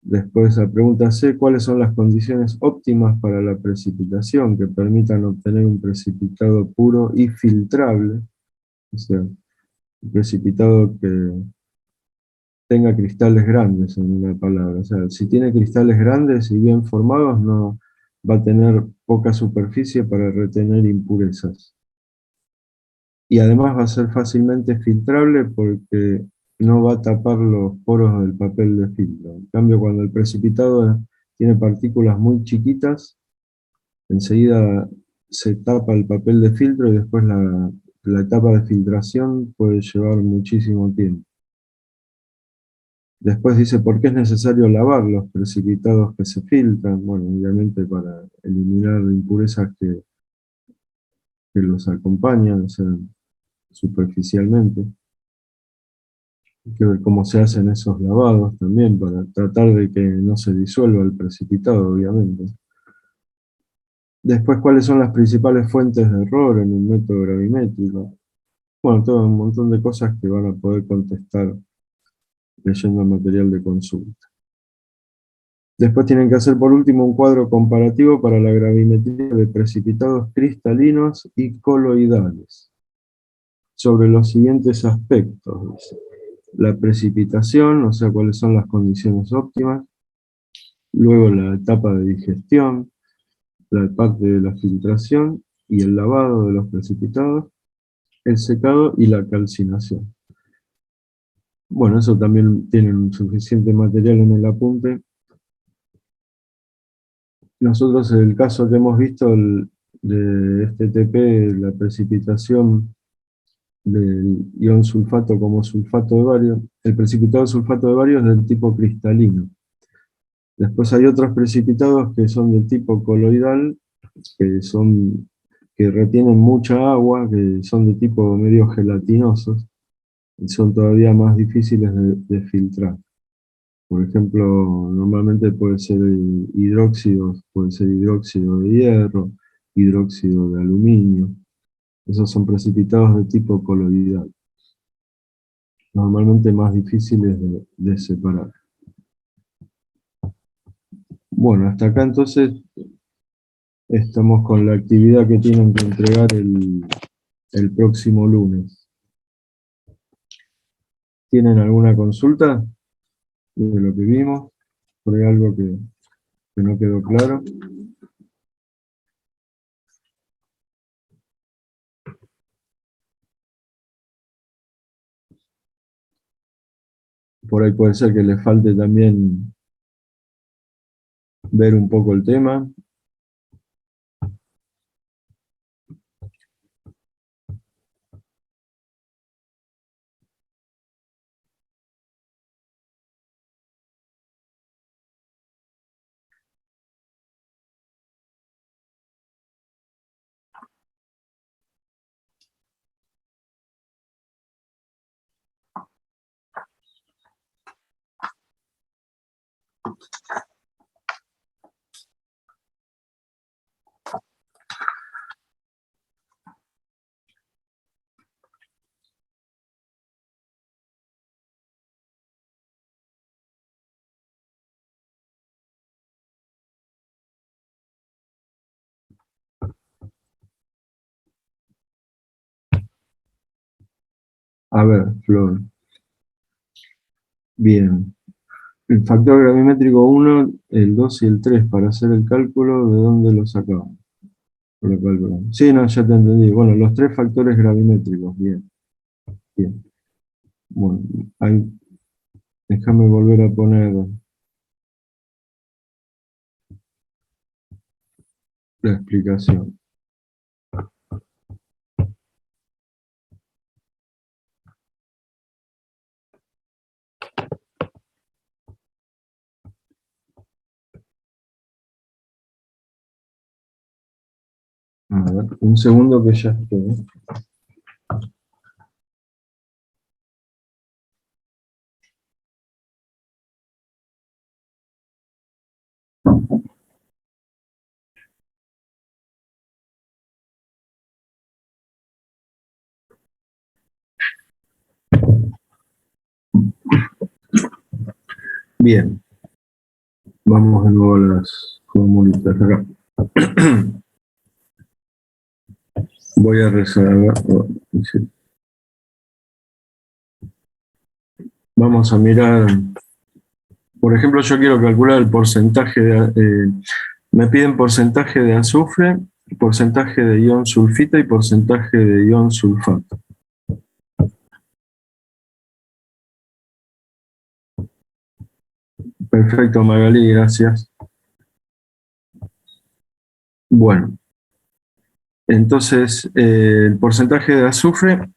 Después la pregunta C, ¿cuáles son las condiciones óptimas para la precipitación que permitan obtener un precipitado puro y filtrable? O sea, un precipitado que tenga cristales grandes, en una palabra. O sea, si tiene cristales grandes y bien formados, no va a tener poca superficie para retener impurezas. Y además va a ser fácilmente filtrable porque no va a tapar los poros del papel de filtro. En cambio, cuando el precipitado tiene partículas muy chiquitas, enseguida se tapa el papel de filtro y después la etapa de filtración puede llevar muchísimo tiempo. Después dice, ¿por qué es necesario lavar los precipitados que se filtran? Bueno, obviamente para eliminar impurezas que los acompañan, o sea, superficialmente. Hay que ver cómo se hacen esos lavados también, para tratar de que no se disuelva el precipitado, obviamente. Después, ¿cuáles son las principales fuentes de error en un método gravimétrico? Bueno, todo un montón de cosas que van a poder contestar leyendo el material de consulta. Después tienen que hacer por último un cuadro comparativo para la gravimetría de precipitados cristalinos y coloidales, sobre los siguientes aspectos. Dice. La precipitación, o sea, cuáles son las condiciones óptimas, luego la etapa de digestión, la parte de la filtración y el lavado de los precipitados, el secado y la calcinación. Bueno, eso también tienen suficiente material en el apunte. Nosotros el caso que hemos visto de este TP, la precipitación del ion sulfato como sulfato de bario, el precipitado sulfato de bario es del tipo cristalino. Después hay otros precipitados que son del tipo coloidal, que retienen mucha agua, que son de tipo medio gelatinosos, y son todavía más difíciles de filtrar. Por ejemplo, normalmente puede ser hidróxido de hierro, hidróxido de aluminio. Esos son precipitados de tipo coloidal, normalmente más difíciles de separar. Bueno, hasta acá entonces estamos con la actividad que tienen que entregar el próximo lunes. ¿Tienen alguna consulta de lo que vimos? ¿Por ahí algo que no quedó claro? Por ahí puede ser que les falte también ver un poco el tema. A ver, Flor. Bien. El factor gravimétrico 1, el 2 y el 3 para hacer el cálculo, ¿de dónde lo sacamos? Lo calculamos. Sí, no, ya te entendí. Bueno, los tres factores gravimétricos, bien, bien. Bueno, ahí, déjame volver a poner la explicación. A ver, un segundo que ya estoy. Bien, vamos de nuevo a las formulitas acá. Voy a resolver. Vamos a mirar, por ejemplo, yo quiero calcular el porcentaje me piden porcentaje de azufre, porcentaje de ion sulfita y porcentaje de ion sulfato. Perfecto, Magali, gracias. Bueno, entonces, el porcentaje de azufre,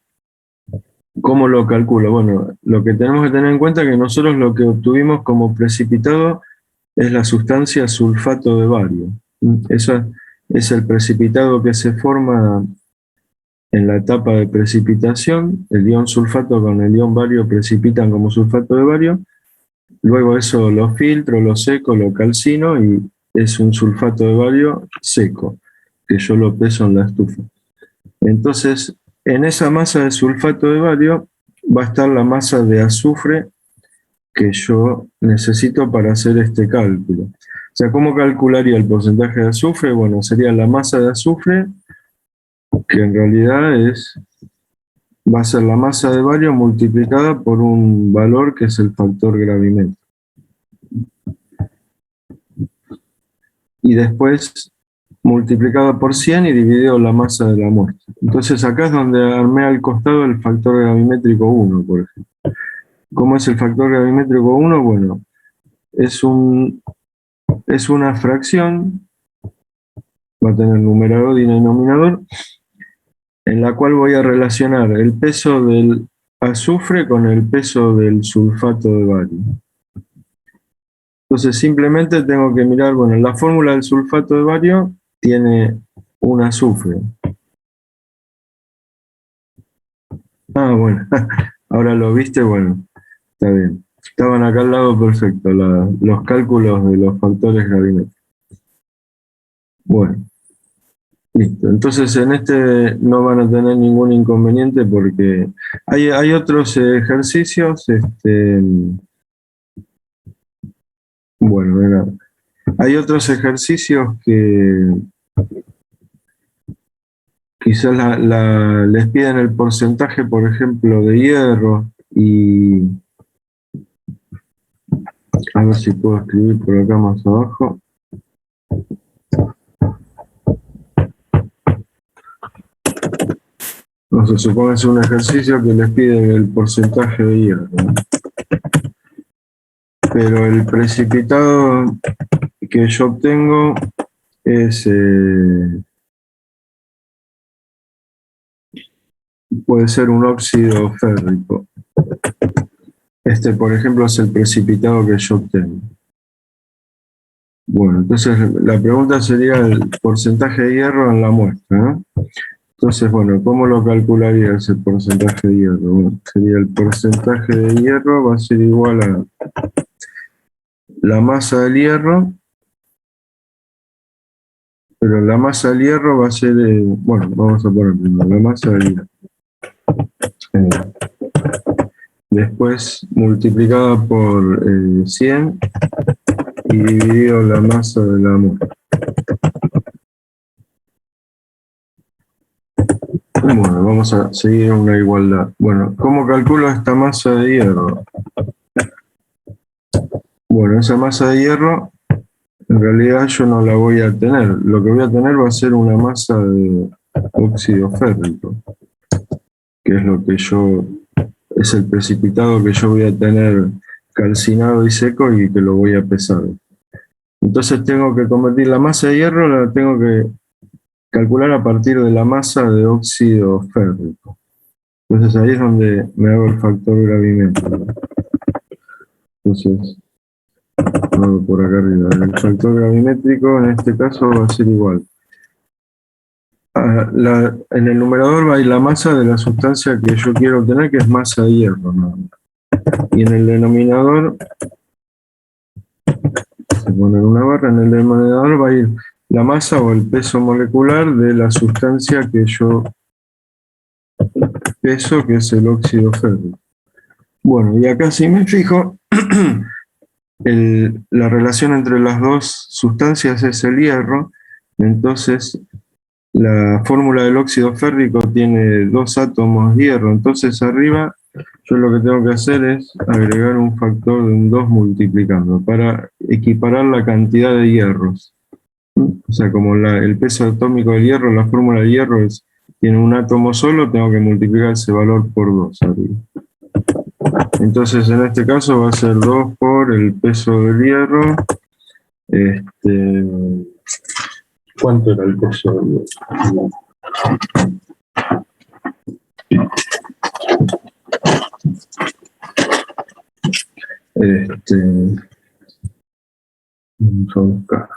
¿cómo lo calculo? Bueno, lo que tenemos que tener en cuenta es que nosotros lo que obtuvimos como precipitado es la sustancia sulfato de bario. Eso es el precipitado que se forma en la etapa de precipitación. El ion sulfato con el ion bario precipitan como sulfato de bario. Luego eso lo filtro, lo seco, lo calcino y es un sulfato de bario seco, que yo lo peso en la estufa. Entonces, en esa masa de sulfato de bario va a estar la masa de azufre que yo necesito para hacer este cálculo. O sea, ¿cómo calcularía el porcentaje de azufre? Bueno, sería la masa de azufre, que en realidad va a ser la masa de bario multiplicada por un valor que es el factor gravimétrico. Y después multiplicado por 100 y dividido la masa de la muestra. Entonces acá es donde armé al costado el factor gravimétrico 1, por ejemplo. ¿Cómo es el factor gravimétrico 1? Bueno, es una fracción, va a tener numerador y denominador, en la cual voy a relacionar el peso del azufre con el peso del sulfato de bario. Entonces simplemente tengo que mirar, bueno, la fórmula del sulfato de bario tiene un azufre. Ah, bueno, ahora lo viste, bueno, está bien. Estaban acá al lado perfecto, los cálculos de los factores gravimétricos. Bueno, listo. Entonces en este no van a tener ningún inconveniente porque hay otros ejercicios, bueno, mira, hay otros ejercicios que quizás les piden el porcentaje, por ejemplo, de hierro y a ver si puedo escribir por acá más abajo. No se supone que es un ejercicio que les pide el porcentaje de hierro, ¿no? Pero el precipitado que yo obtengo es puede ser un óxido férrico. Este, por ejemplo, es el precipitado que yo obtengo. Bueno, entonces la pregunta sería el porcentaje de hierro en la muestra, ¿no? Entonces, bueno, ¿cómo lo calcularía ese porcentaje de hierro? Bueno, sería el porcentaje de hierro va a ser igual a la masa del hierro, pero la masa del hierro va a ser, bueno, vamos a poner primero la masa del hierro. Después multiplicada por 100 y dividido la masa de la muestra. Bueno, vamos a seguir una igualdad. Bueno, ¿cómo calculo esta masa de hierro? Bueno, esa masa de hierro, en realidad yo no la voy a tener. Lo que voy a tener va a ser una masa de óxido férrico, que es lo que yo es el precipitado que yo voy a tener calcinado y seco y que lo voy a pesar. Entonces tengo que convertir la masa de hierro, la tengo que calcular a partir de la masa de óxido férrico. Entonces ahí es donde me hago el factor gravimétrico. Entonces, lo hago por acá arriba. El factor gravimétrico en este caso va a ser igual. En el numerador va a ir la masa de la sustancia que yo quiero obtener, que es masa de hierro, ¿no? Y en el denominador, se pone una barra, en el denominador va a ir la masa o el peso molecular de la sustancia que yo peso, que es el óxido férrico. Bueno, y acá si me fijo, la relación entre las dos sustancias es el hierro, entonces la fórmula del óxido férrico tiene 2 átomos de hierro, entonces arriba yo lo que tengo que hacer es agregar un factor de un 2 multiplicando para equiparar la cantidad de hierros. O sea, como el peso atómico del hierro, la fórmula del hierro tiene un átomo solo, tengo que multiplicar ese valor por 2 arriba. Entonces en este caso va a ser 2 por el peso del hierro. ¿Cuánto era el peso del hierro? Vamos a buscar.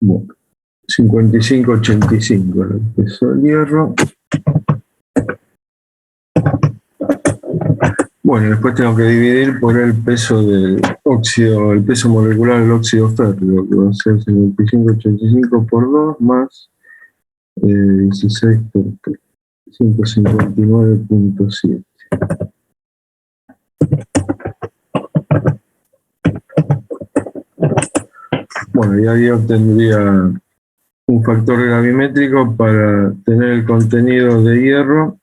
Bueno, 55,85 el peso del hierro. Bueno, después tengo que dividir por el peso del óxido, el peso molecular del óxido férrico, que va a ser 55,85 por 2 más 16 por 3, 159,7. Bueno, y ahí obtendría un factor gravimétrico para tener el contenido de hierro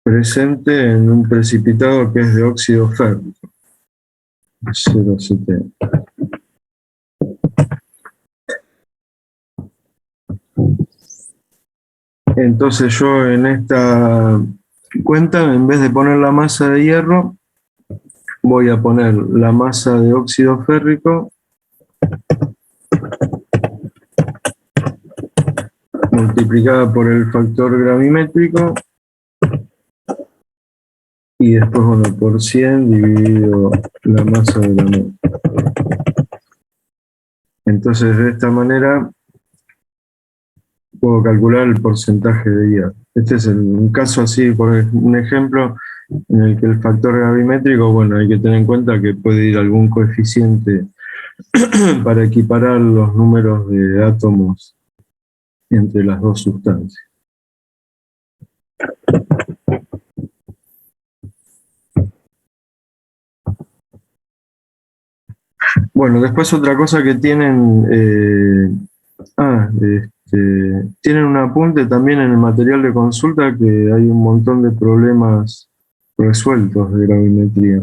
presente en un precipitado que es de óxido férrico, 0,70. Entonces yo en esta cuenta, en vez de poner la masa de hierro, voy a poner la masa de óxido férrico multiplicada por el factor gravimétrico y después, bueno, por 100 dividido la masa de la muestra. Entonces de esta manera puedo calcular el porcentaje de hierro. Este es un caso así, por un ejemplo, en el que el factor gravimétrico, bueno, hay que tener en cuenta que puede ir algún coeficiente para equiparar los números de átomos entre las dos sustancias. Bueno, después otra cosa que tienen, tienen un apunte también en el material de consulta que hay un montón de problemas resueltos de gravimetría.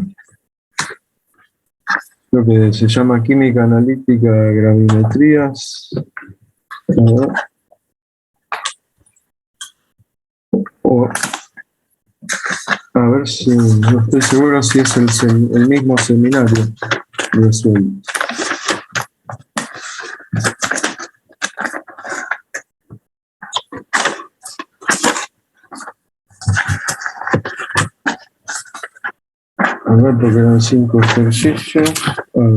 Lo que se llama química analítica de gravimetrías. A ver si, no estoy seguro si es el mismo seminario resuelto. A ver, porque eran 5 ejercicios.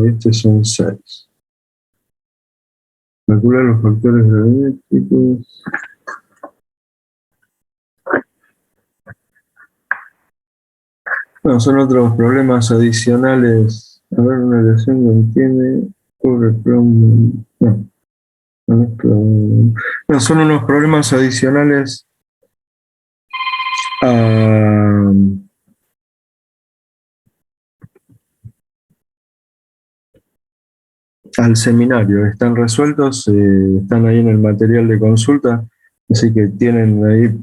Estos son 6. Calcular los factores gravimétricos. No, son otros problemas adicionales. A ver, una relación contiene cobre, plomo. No, no, no, son unos problemas adicionales a, al seminario. Están resueltos, están ahí en el material de consulta, así que tienen ahí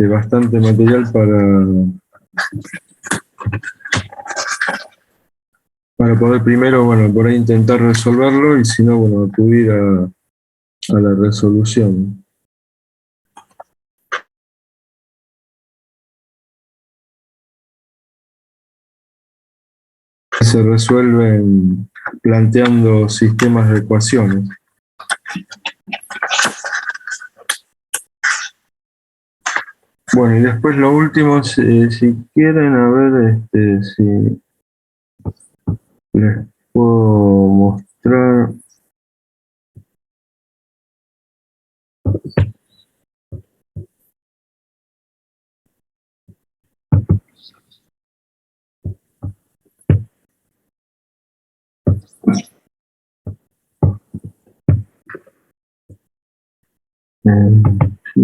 bastante material para poder primero, bueno, por ahí intentar resolverlo y si no, bueno, acudir a la resolución. Se resuelven planteando sistemas de ecuaciones. Bueno, y después lo último, si quieren, a ver, si les puedo mostrar. Sí.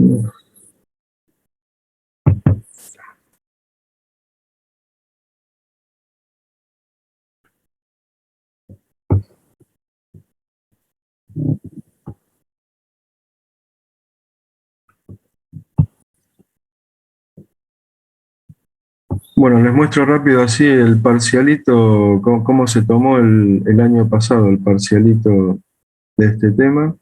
Bueno, les muestro rápido así el parcialito, cómo se tomó el año pasado el parcialito de este tema.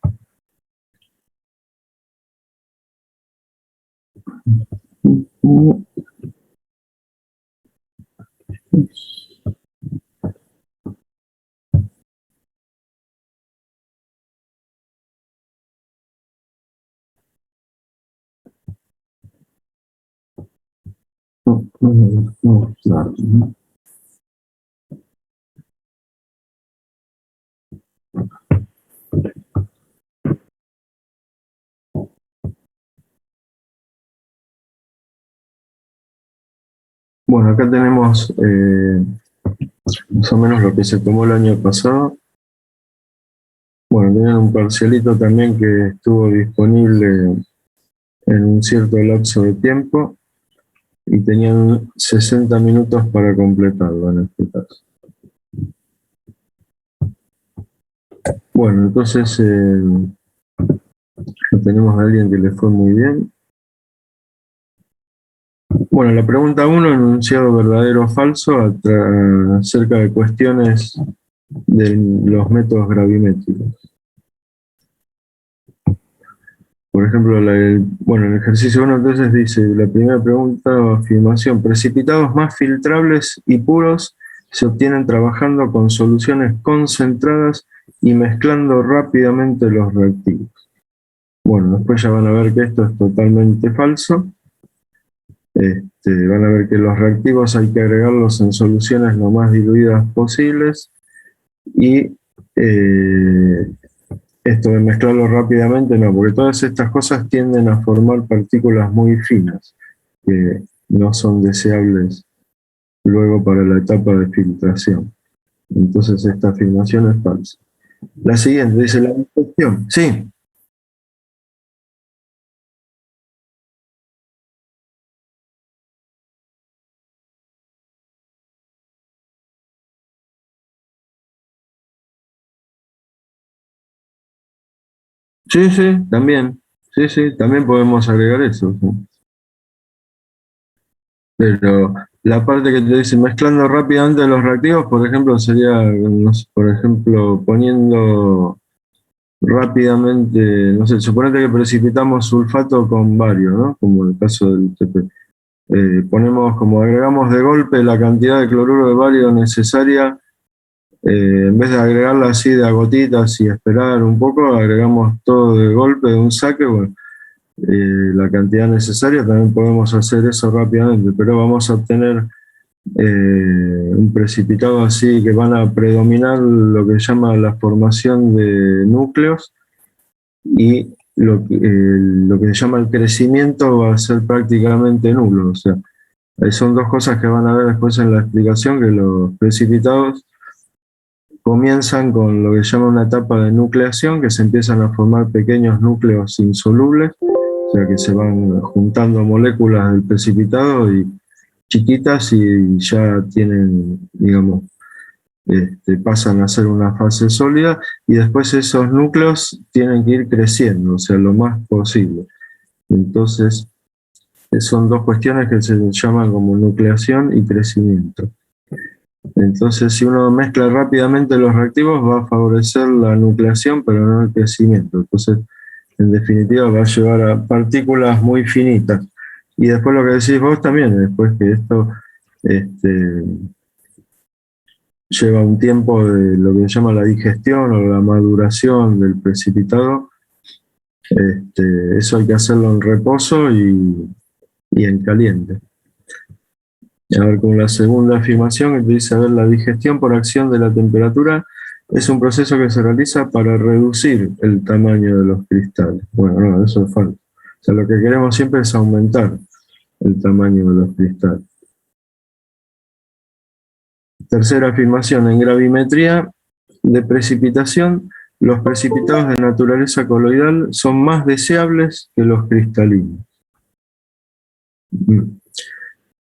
Bueno, acá tenemos más o menos lo que se tomó el año pasado. Bueno, tienen un parcialito también que estuvo disponible en un cierto lapso de tiempo y tenían 60 minutos para completarlo en este caso. Bueno, entonces tenemos a alguien que le fue muy bien. Bueno, la pregunta 1, enunciado verdadero o falso acerca de cuestiones de los métodos gravimétricos. Por ejemplo, bueno, el ejercicio 1 entonces dice, la primera pregunta o afirmación, precipitados más filtrables y puros se obtienen trabajando con soluciones concentradas y mezclando rápidamente los reactivos. Bueno, después ya van a ver que esto es totalmente falso. Van a ver que los reactivos hay que agregarlos en soluciones lo más diluidas posibles y esto de mezclarlo rápidamente no, porque todas estas cosas tienden a formar partículas muy finas que no son deseables luego para la etapa de filtración. Entonces esta afirmación es falsa. La siguiente dice la cuestión. Sí. Sí, sí, también. Sí, sí, también podemos agregar eso. ¿Sí? Pero la parte que te dice mezclando rápidamente los reactivos, por ejemplo, sería, no sé, por ejemplo, poniendo rápidamente, no sé, suponete que precipitamos sulfato con bario, ¿no? Como en el caso del TP. Ponemos, como agregamos de golpe la cantidad de cloruro de bario necesaria, en vez de agregarla así de a gotitas y esperar un poco, agregamos todo de golpe, de un saque, bueno, la cantidad necesaria, también podemos hacer eso rápidamente, pero vamos a obtener un precipitado así que van a predominar lo que se llama la formación de núcleos y lo que se llama el crecimiento va a ser prácticamente nulo, o sea, Ahí son dos cosas que van a ver después en la explicación, que los precipitados comienzan con lo que se llama una etapa de nucleación, que se empiezan a formar pequeños núcleos insolubles, o sea que se van juntando moléculas del precipitado y chiquitas y ya tienen, digamos, pasan a ser una fase sólida y después esos núcleos tienen que ir creciendo, o sea, lo más posible. Entonces, son dos cuestiones que se llaman como nucleación y crecimiento. Entonces, si uno mezcla rápidamente los reactivos, va a favorecer la nucleación, pero no el crecimiento. Entonces, en definitiva, va a llevar a partículas muy finitas. Y después lo que decís vos también, después que esto lleva un tiempo de lo que se llama la digestión o la maduración del precipitado, eso hay que hacerlo en reposo y en caliente. A ver, con la segunda afirmación que te dice, a ver, la digestión por acción de la temperatura es un proceso que se realiza para reducir el tamaño de los cristales. Bueno, no, eso es falso. O sea, lo que queremos siempre es aumentar el tamaño de los cristales. Tercera afirmación, en gravimetría de precipitación, los precipitados de naturaleza coloidal son más deseables que los cristalinos.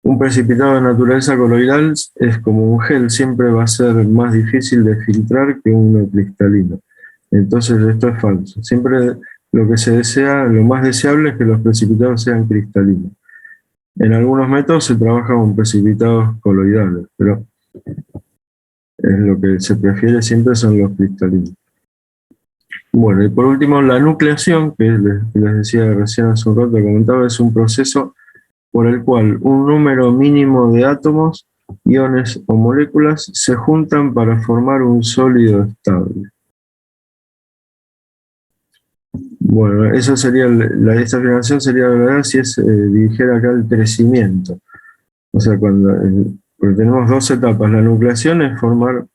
Un precipitado de naturaleza coloidal es como un gel, siempre va a ser más difícil de filtrar que uno cristalino. Entonces esto es falso. Siempre lo que se desea, lo más deseable es que los precipitados sean cristalinos. En algunos métodos se trabaja con precipitados coloidales, pero es lo que se prefiere siempre son los cristalinos. Bueno, y por último, la nucleación, que les decía recién hace un rato, comentaba, es un proceso por el cual un número mínimo de átomos, iones o moléculas se juntan para formar un sólido estable. Bueno, eso sería, esta afirmación sería verdad si dijera acá el crecimiento. O sea, porque tenemos dos etapas. La nucleación es formar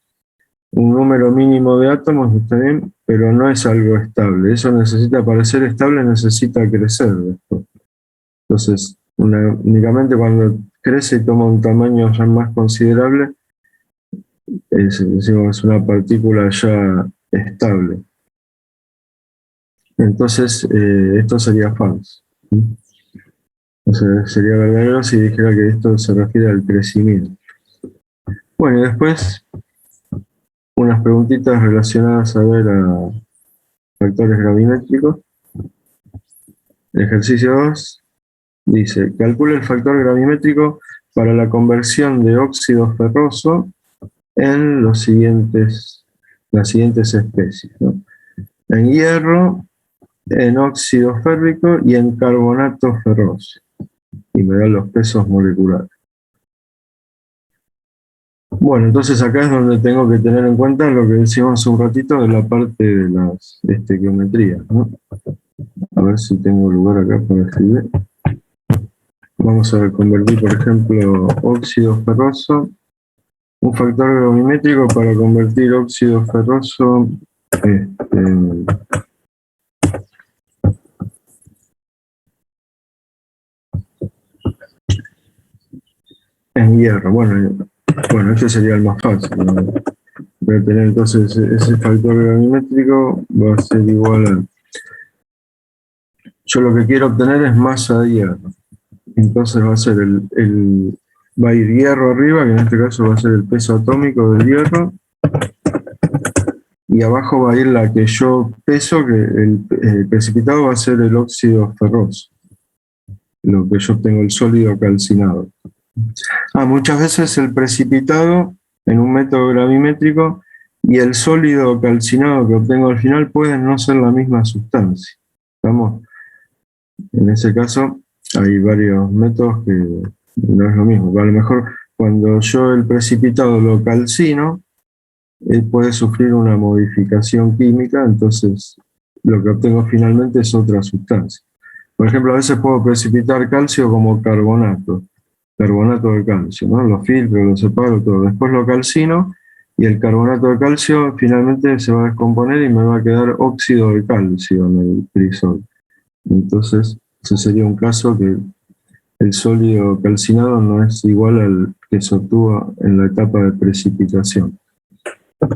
un número mínimo de átomos, está bien, pero no es algo estable. Eso necesita, para ser estable, necesita crecer después. Entonces, únicamente cuando crece y toma un tamaño ya más considerable, es una partícula ya estable. Entonces, esto sería falso. O sea, sería verdadero si dijera que esto se refiere al crecimiento. Bueno, y después unas preguntitas relacionadas a ver a factores gravimétricos. Ejercicio 2 dice, calcula el factor gravimétrico para la conversión de óxido ferroso en las siguientes especies, ¿no? En hierro, en óxido férrico y en carbonato ferroso. Y me dan los pesos moleculares. Bueno, entonces acá es donde tengo que tener en cuenta lo que decíamos hace un ratito de la parte de las estequiometrías, ¿no? A ver si tengo lugar acá para escribir. Vamos a convertir, por ejemplo, óxido ferroso. Un factor gravimétrico para convertir óxido ferroso en hierro. Bueno, este sería el más fácil, ¿no? Voy a tener entonces ese factor gravimétrico va a ser igual a... Yo lo que quiero obtener es masa de hierro. Entonces va a ser va a ir hierro arriba, que en este caso va a ser el peso atómico del hierro, y abajo va a ir la que yo peso, que el precipitado va a ser el óxido ferroso, lo que yo obtengo, el sólido calcinado. Muchas veces el precipitado en un método gravimétrico y el sólido calcinado que obtengo al final pueden no ser la misma sustancia. ¿Estamos? En ese caso hay varios métodos que no es lo mismo. A lo mejor cuando yo el precipitado lo calcino, puede sufrir una modificación química, entonces lo que obtengo finalmente es otra sustancia. Por ejemplo, a veces puedo precipitar calcio como carbonato de calcio, ¿no? Lo filtro, lo separo, todo. Después lo calcino y el carbonato de calcio finalmente se va a descomponer y me va a quedar óxido de calcio en el crisol. Entonces, ese sería un caso que el sólido calcinado no es igual al que se obtuvo en la etapa de precipitación.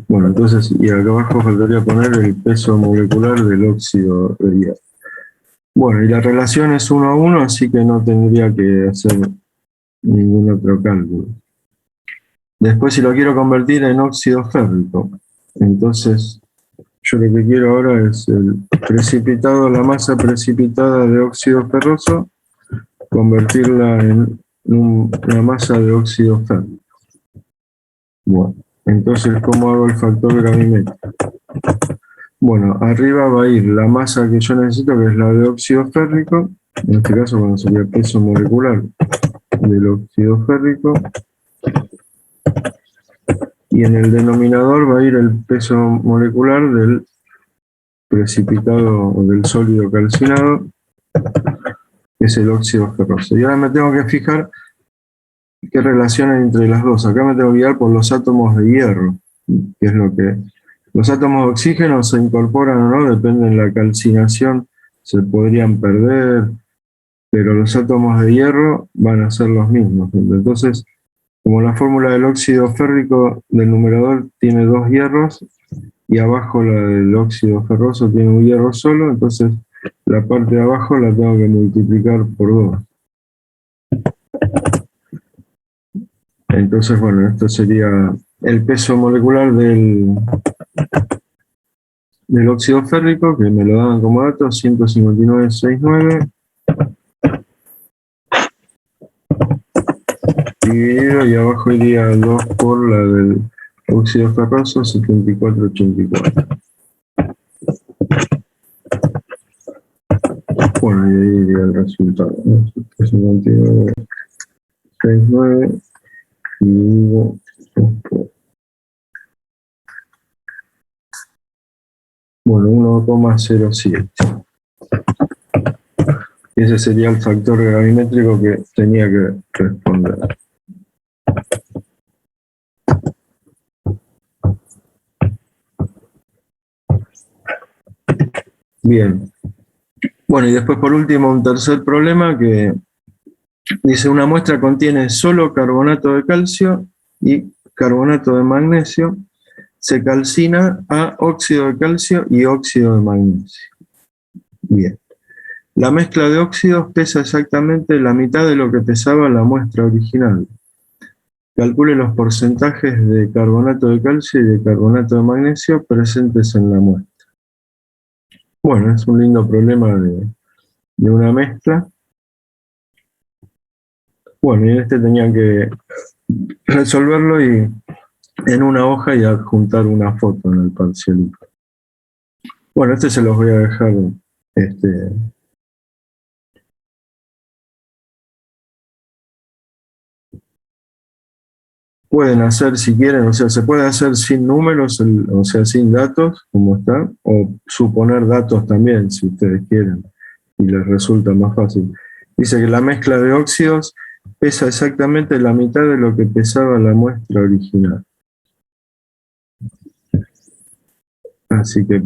Bueno, entonces, y acá abajo faltaría poner el peso molecular del óxido de hierro. Bueno, y la relación es 1 a 1, así que no tendría que hacer ningún otro cálculo. Después, si lo quiero convertir en óxido férrico, entonces yo lo que quiero ahora es el precipitado, la masa precipitada de óxido ferroso, convertirla en una masa de óxido férrico. Bueno, entonces, ¿cómo hago el factor gravimétrico? Bueno, arriba va a ir la masa que yo necesito, que es la de óxido férrico, en este caso, bueno, sería el peso molecular del óxido férrico, y en el denominador va a ir el peso molecular del precipitado o del sólido calcinado, que es el óxido ferroso. Y ahora me tengo que fijar qué relación hay entre las dos. Acá me tengo que guiar por los átomos de hierro, que es lo que... Los átomos de oxígeno se incorporan o no, depende de la calcinación, se podrían perder, pero los átomos de hierro van a ser los mismos. Entonces, como la fórmula del óxido férrico del numerador tiene 2 hierros, y abajo la del óxido ferroso tiene un hierro solo, entonces la parte de abajo la tengo que multiplicar por 2. Entonces, bueno, esto sería el peso molecular del óxido férrico, que me lo daban como dato, 159,69, dividido, y abajo iría 2 por la del óxido ferroso, 74,84. Bueno, y ahí iría el resultado, ¿no? 159,69 dividido 2 por... Bueno, 1,07. Ese sería el factor gravimétrico que tenía que responder. Bien. Bueno, y después por último un tercer problema que dice: una muestra contiene solo carbonato de calcio y carbonato de magnesio, se calcina a óxido de calcio y óxido de magnesio. Bien. La mezcla de óxidos pesa exactamente la mitad de lo que pesaba la muestra original. Calcule los porcentajes de carbonato de calcio y de carbonato de magnesio presentes en la muestra. Bueno, es un lindo problema de una mezcla. Bueno, y en este tenían que resolverlo y en una hoja y adjuntar una foto en el parcialito. Bueno, este se los voy a dejar. Pueden hacer si quieren, o sea, se puede hacer sin números, o sea, sin datos, como está, o suponer datos también, si ustedes quieren, y les resulta más fácil. Dice que la mezcla de óxidos pesa exactamente la mitad de lo que pesaba la muestra original. Así que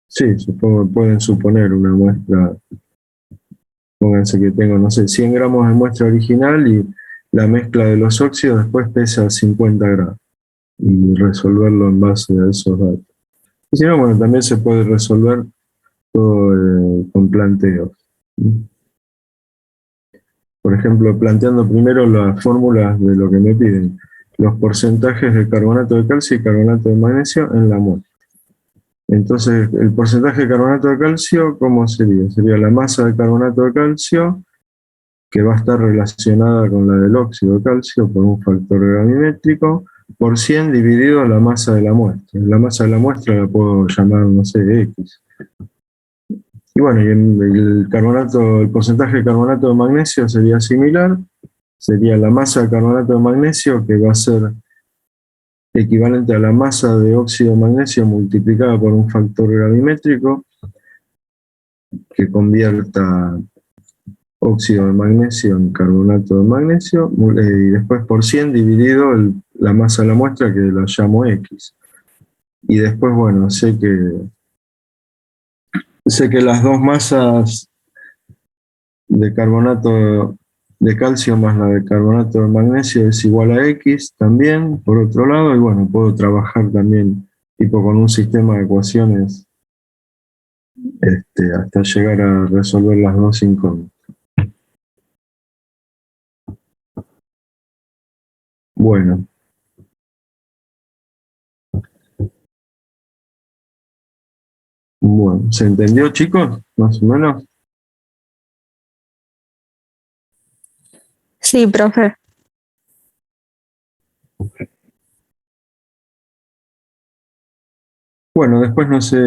sí, supongo, pueden suponer una muestra. Pónganse que tengo, no sé, 100 gramos de muestra original y la mezcla de los óxidos después pesa 50 gramos. Y resolverlo en base a esos datos. Y si no, bueno, también se puede resolver todo con planteos. Por ejemplo, planteando primero las fórmulas de lo que me piden. Los porcentajes de carbonato de calcio y carbonato de magnesio en la muestra. Entonces, el porcentaje de carbonato de calcio, ¿cómo sería? Sería la masa de carbonato de calcio, que va a estar relacionada con la del óxido de calcio por un factor gravimétrico, por 100 dividido la masa de la muestra. La masa de la muestra la puedo llamar, no sé, X. Y bueno, y el porcentaje de carbonato de magnesio sería similar, sería la masa de carbonato de magnesio, que va a ser equivalente a la masa de óxido de magnesio multiplicada por un factor gravimétrico que convierta óxido de magnesio en carbonato de magnesio, y después por 100 dividido la masa de la muestra, que la llamo X. Y después, bueno, sé que sé que las dos masas de carbonato de calcio más la de carbonato de magnesio es igual a X también, por otro lado, y bueno, puedo trabajar también tipo con un sistema de ecuaciones hasta llegar a resolver las dos incógnitas. Bueno, bueno, ¿se entendió, chicos? Más o menos. Sí, profe. Bueno, después no sé,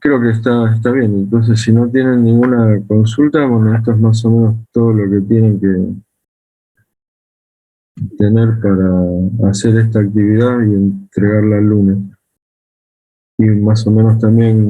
creo que está bien. Entonces, si no tienen ninguna consulta, bueno, esto es más o menos todo lo que tienen que tener para hacer esta actividad y entregarla el lunes. Y más o menos también